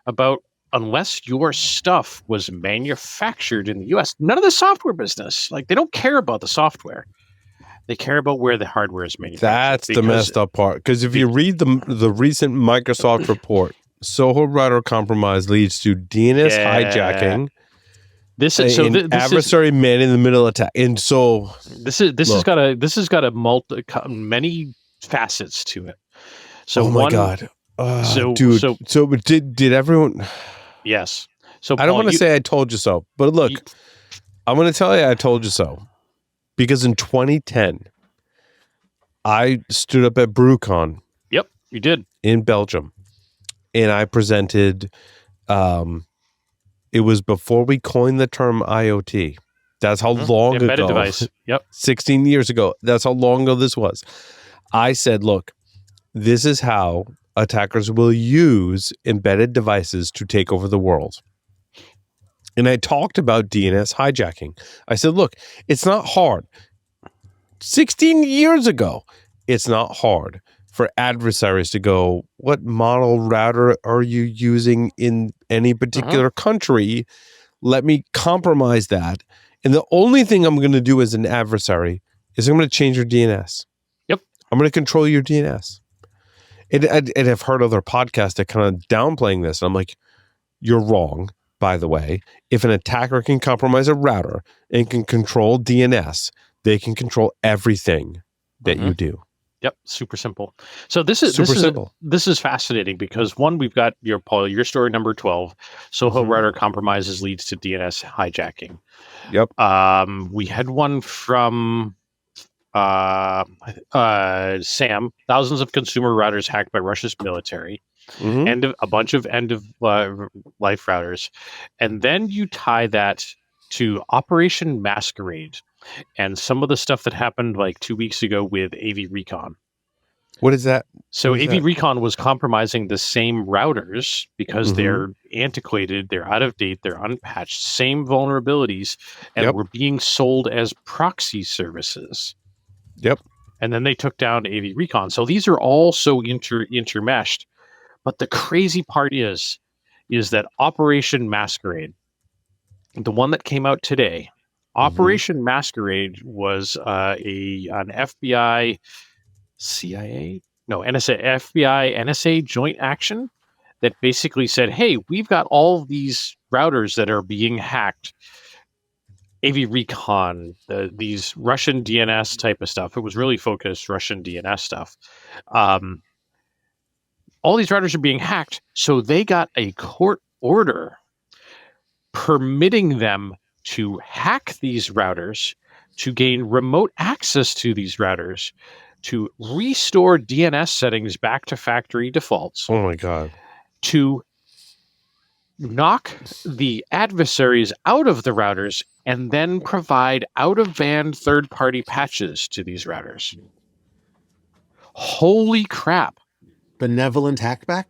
about unless your stuff was manufactured in the US, none of the software business, like they don't care about the software. They care about where the hardware is manufactured. That's the messed up part. Because if you read the recent Microsoft report, Soho router compromise leads to DNS hijacking. This is adversary man in the middle attack, and so this has got many facets to it. So my God, So did everyone? Yes. So I don't want to say I told you so, but look, I'm going to tell you I told you so. Because in 2010, I stood up at BrewCon. Yep, you did. In Belgium. And I presented, it was before we coined the term IoT. That's how long ago. Embedded device. Yep. 16 years ago. That's how long ago this was. I said, look, this is how attackers will use embedded devices to take over the world. And I talked about DNS hijacking. I said, look, it's not hard. 16 years ago, it's not hard for adversaries to go, what model router are you using in any particular country? Let me compromise that. And the only thing I'm going to do as an adversary is I'm going to change your DNS. Yep. I'm going to control your DNS. And I've heard other podcasts that kind of downplaying this. And I'm like, you're wrong. By the way, if an attacker can compromise a router and can control DNS, they can control everything that you do. Yep, super simple. So this is simple. This is fascinating because one, we've got your story number 12. Soho router compromises leads to DNS hijacking. Yep. We had one from Sam. Thousands of consumer routers hacked by Russia's military. A bunch of end of life routers, and then you tie that to Operation Masquerade and some of the stuff that happened like 2 weeks ago with AV Recon. What is that? So What is AV that? Recon was compromising the same routers because Mhm. they're antiquated, they're out of date, they're unpatched, same vulnerabilities, and Yep. were being sold as proxy services. Yep. And then they took down AV Recon. So these are all so intermeshed. But the crazy part is that Operation Masquerade, the one that came out today, Operation Masquerade was an FBI, CIA, no, NSA, FBI, NSA joint action that basically said, hey, we've got all these routers that are being hacked. AV Recon, these Russian DNS type of stuff. It was really focused Russian DNS stuff. All these routers are being hacked, so they got a court order permitting them to hack these routers, to gain remote access to these routers, to restore DNS settings back to factory defaults, Oh my God. to knock the adversaries out of the routers, and then provide out-of-band third-party patches to these routers. Holy crap. Benevolent hackback?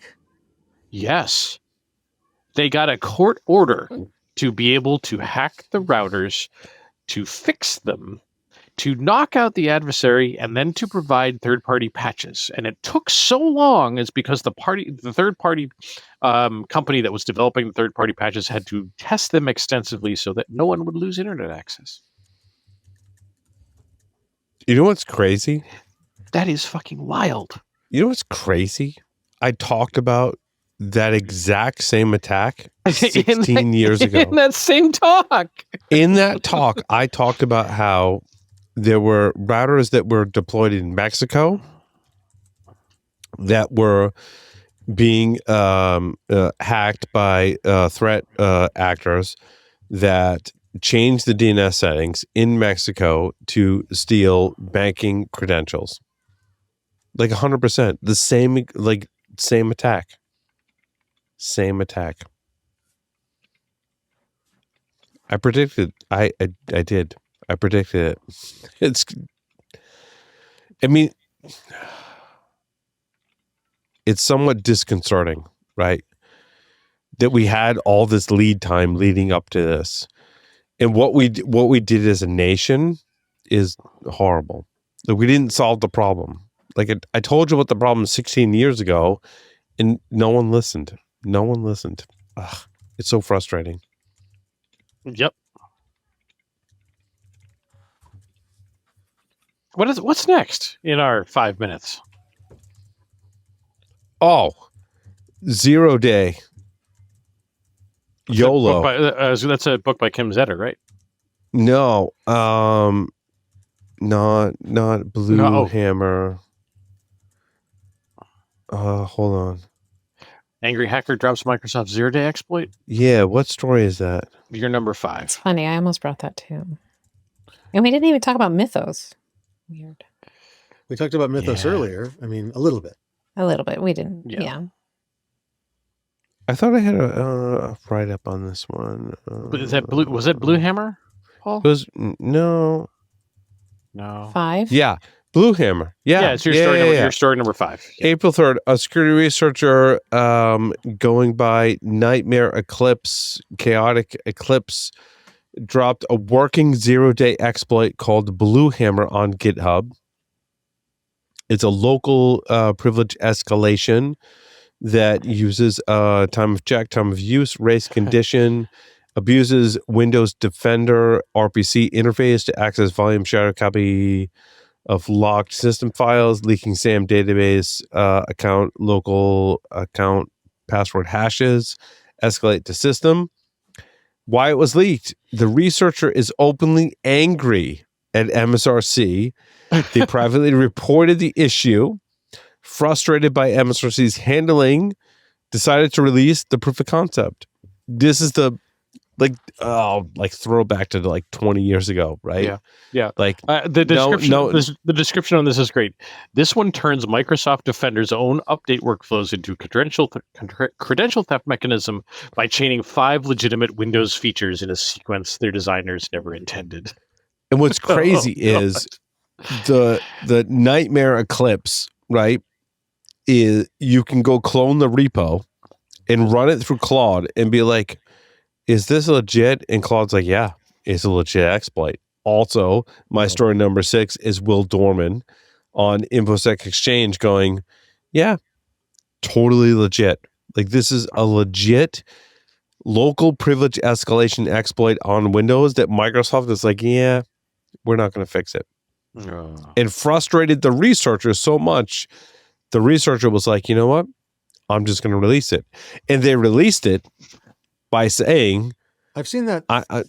Yes. They got a court order to be able to hack the routers, to fix them, to knock out the adversary, and then to provide third-party patches. And it took so long is because the third-party company that was developing the third-party patches had to test them extensively so that no one would lose internet access. You know what's crazy? That is fucking wild. You know what's crazy? I talked about that exact same attack 16 years ago. In that same talk. In that talk, I talked about how there were routers that were deployed in Mexico that were being hacked by threat actors that changed the DNS settings in Mexico to steal banking credentials. Like 100%. The same attack. Same attack. I predicted. I did. I predicted it. It's somewhat disconcerting, right? That we had all this lead time leading up to this. And what we did as a nation is horrible. Like, we didn't solve the problem. Like, I told you about the problem 16 years ago, and no one listened. No one listened. Ugh, it's so frustrating. Yep. What's next in our 5 minutes? Oh, 0 day. YOLO. That's a book by Kim Zetter, right? No, not Blue Hammer. Hold on. Angry hacker drops Microsoft 0-day exploit. Yeah, what story is that? You're number 5. It's funny. I almost brought that too. And we didn't even talk about Mythos. Weird. We talked about Mythos earlier. I mean, a little bit. A little bit. We didn't. Yeah. I thought I had a write up on this one. Is that blue? Was it Blue Hammer, Paul? It was no. 5. Yeah, Blue Hammer. Yeah, it's your story number 5. Yeah. April 3rd, a security researcher going by Nightmare Eclipse, Chaotic Eclipse, dropped a working 0-day exploit called Blue Hammer on GitHub. It's a local privilege escalation that uses time of check, time of use, race condition, abuses Windows Defender RPC interface to access volume shadow copy of locked system files, leaking SAM database account, local account password hashes, escalate to system. Why it was leaked. The researcher is openly angry at MSRC. They privately reported the issue. Frustrated by MSRC's handling, decided to release the proof of concept. This is the like throwback to like 20 years ago, right? Yeah. Like the description on this is great. This one turns Microsoft Defender's own update workflows into credential theft mechanism by chaining 5 legitimate Windows features in a sequence their designers never intended. And what's crazy is the nightmare Eclipse, right? Is you can go clone the repo and run it through Claude and be like, is this legit? And Claude's like, yeah, it's a legit exploit. Also, my story number 6 is Will Dorman on InfoSec Exchange going, yeah, totally legit. Like, this is a legit local privilege escalation exploit on Windows that Microsoft is like, yeah, we're not going to fix it. And frustrated the researcher so much, the researcher was like, you know what? I'm just going to release it. And they released it by saying, I've seen that.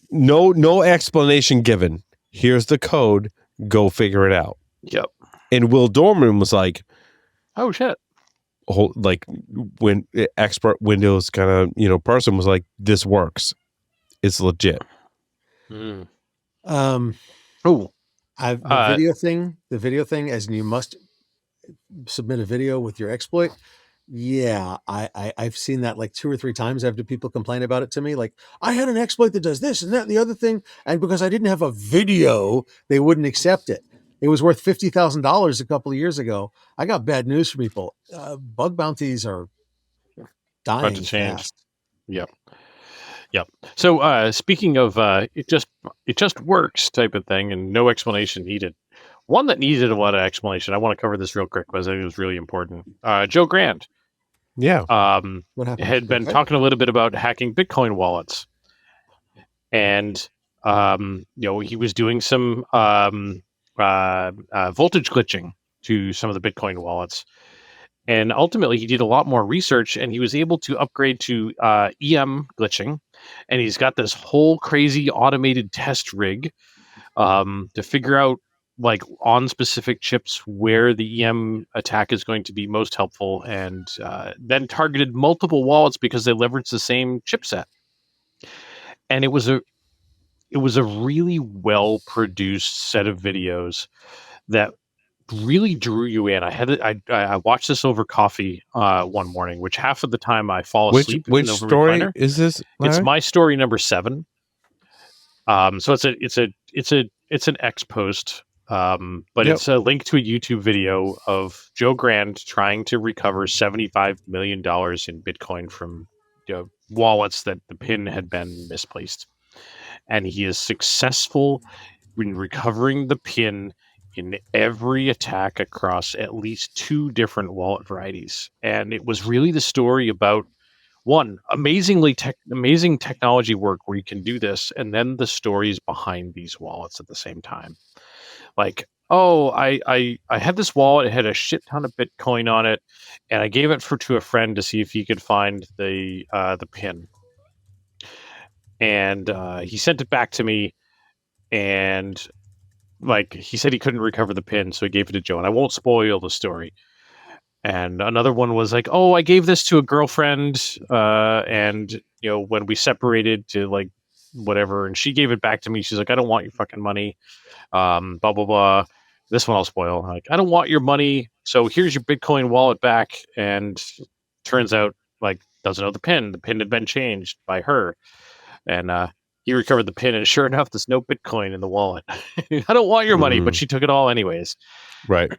No explanation given. Here's the code. Go figure it out. Yep. And Will Dorman was like, oh, shit. Like when expert Windows kind of, person was like, this works. It's legit. The video thing, as in you must submit a video with your exploit. Yeah, I've seen that like 2 or 3 times after people complain about it to me. Like, I had an exploit that does this and that and the other thing, and because I didn't have a video, they wouldn't accept it. It was worth $50,000 a couple of years ago. I got bad news for people. Bug bounties are dying fast. Yep. So speaking of it just works type of thing and no explanation needed. One that needed a lot of explanation. I want to cover this real quick because I think it was really important. Joe Grand. Yeah. What happened? Had been talking a little bit about hacking Bitcoin wallets. And he was doing some voltage glitching to some of the Bitcoin wallets. And ultimately, he did a lot more research, and he was able to upgrade to EM glitching. And he's got this whole crazy automated test rig to figure out, like, on specific chips where the EM attack is going to be most helpful, and then targeted multiple wallets because they leveraged the same chipset. And it was a really well produced set of videos that really drew you in. I watched this over coffee one morning, which half of the time I fall asleep. Which story recliner. Is this? It's my story number 7. So it's an X post, but it's a link to a YouTube video of Joe Grand trying to recover $75 million in Bitcoin from wallets that the pin had been misplaced, and he is successful in recovering the pin in every attack across at least 2 different wallet varieties. And it was really the story about, one, amazing technology work where you can do this, and then the stories behind these wallets at the same time. Like, I had this wallet, it had a shit ton of Bitcoin on it, and I gave it to a friend to see if he could find the pin. And he sent it back to me, and like, he said he couldn't recover the pin, so he gave it to Joe. And I won't spoil the story. And another one was like, I gave this to a girlfriend, and when we separated to like whatever, and she gave it back to me. She's like, I don't want your fucking money. Blah blah blah. This one I'll spoil. Like, I don't want your money. So here's your Bitcoin wallet back. And turns out, like, doesn't know the pin. The pin had been changed by her, and he recovered the pin, and sure enough, there's no Bitcoin in the wallet. I don't want your money, but she took it all anyways. Right.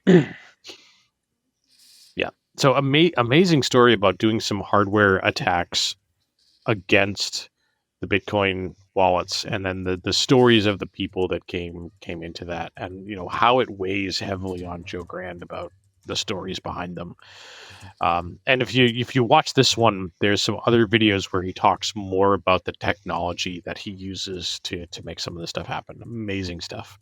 Yeah. So amazing story about doing some hardware attacks against the Bitcoin wallets, and then the stories of the people that came into that, and how it weighs heavily on Joe Grand about the stories behind them. And if you watch this one, there's some other videos where he talks more about the technology that he uses to make some of this stuff happen. Amazing stuff.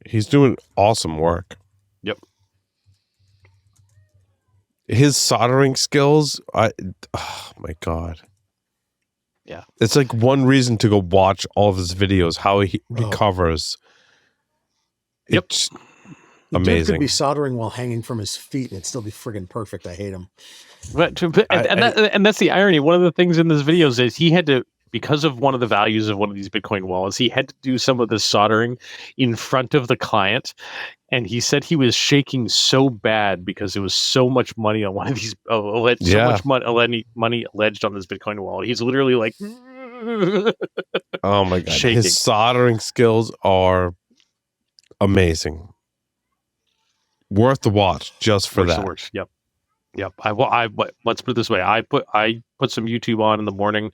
He's doing awesome work. Yep. His soldering skills, oh my God. Yeah. It's like one reason to go watch all of his videos, how he recovers. Yep. The dude amazing. could be soldering while hanging from his feet and it'd still be friggin' perfect. I hate him. And that's the irony. One of the things in this video is he had to, because of one of the values of one of these Bitcoin wallets, he had to do some of the soldering in front of the client. And he said he was shaking so bad because there was so much money on one of these, so much money alleged on this Bitcoin wallet. He's literally like, oh my God. shaking. His soldering skills are amazing. Worth the watch just for that. Yep. Let's put it this way. I put some YouTube on in the morning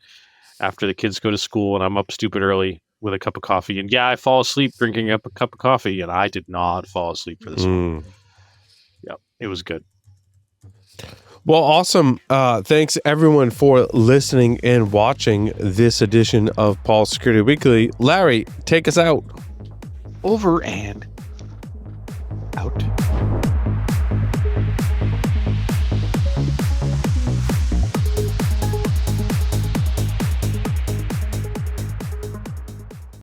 after the kids go to school, and I'm up stupid early with a cup of coffee. And yeah, I fall asleep drinking up a cup of coffee, and I did not fall asleep for this one. Yep, it was good. Well, awesome. Thanks everyone for listening and watching this edition of Paul's Security Weekly. Larry, take us out. Over and out.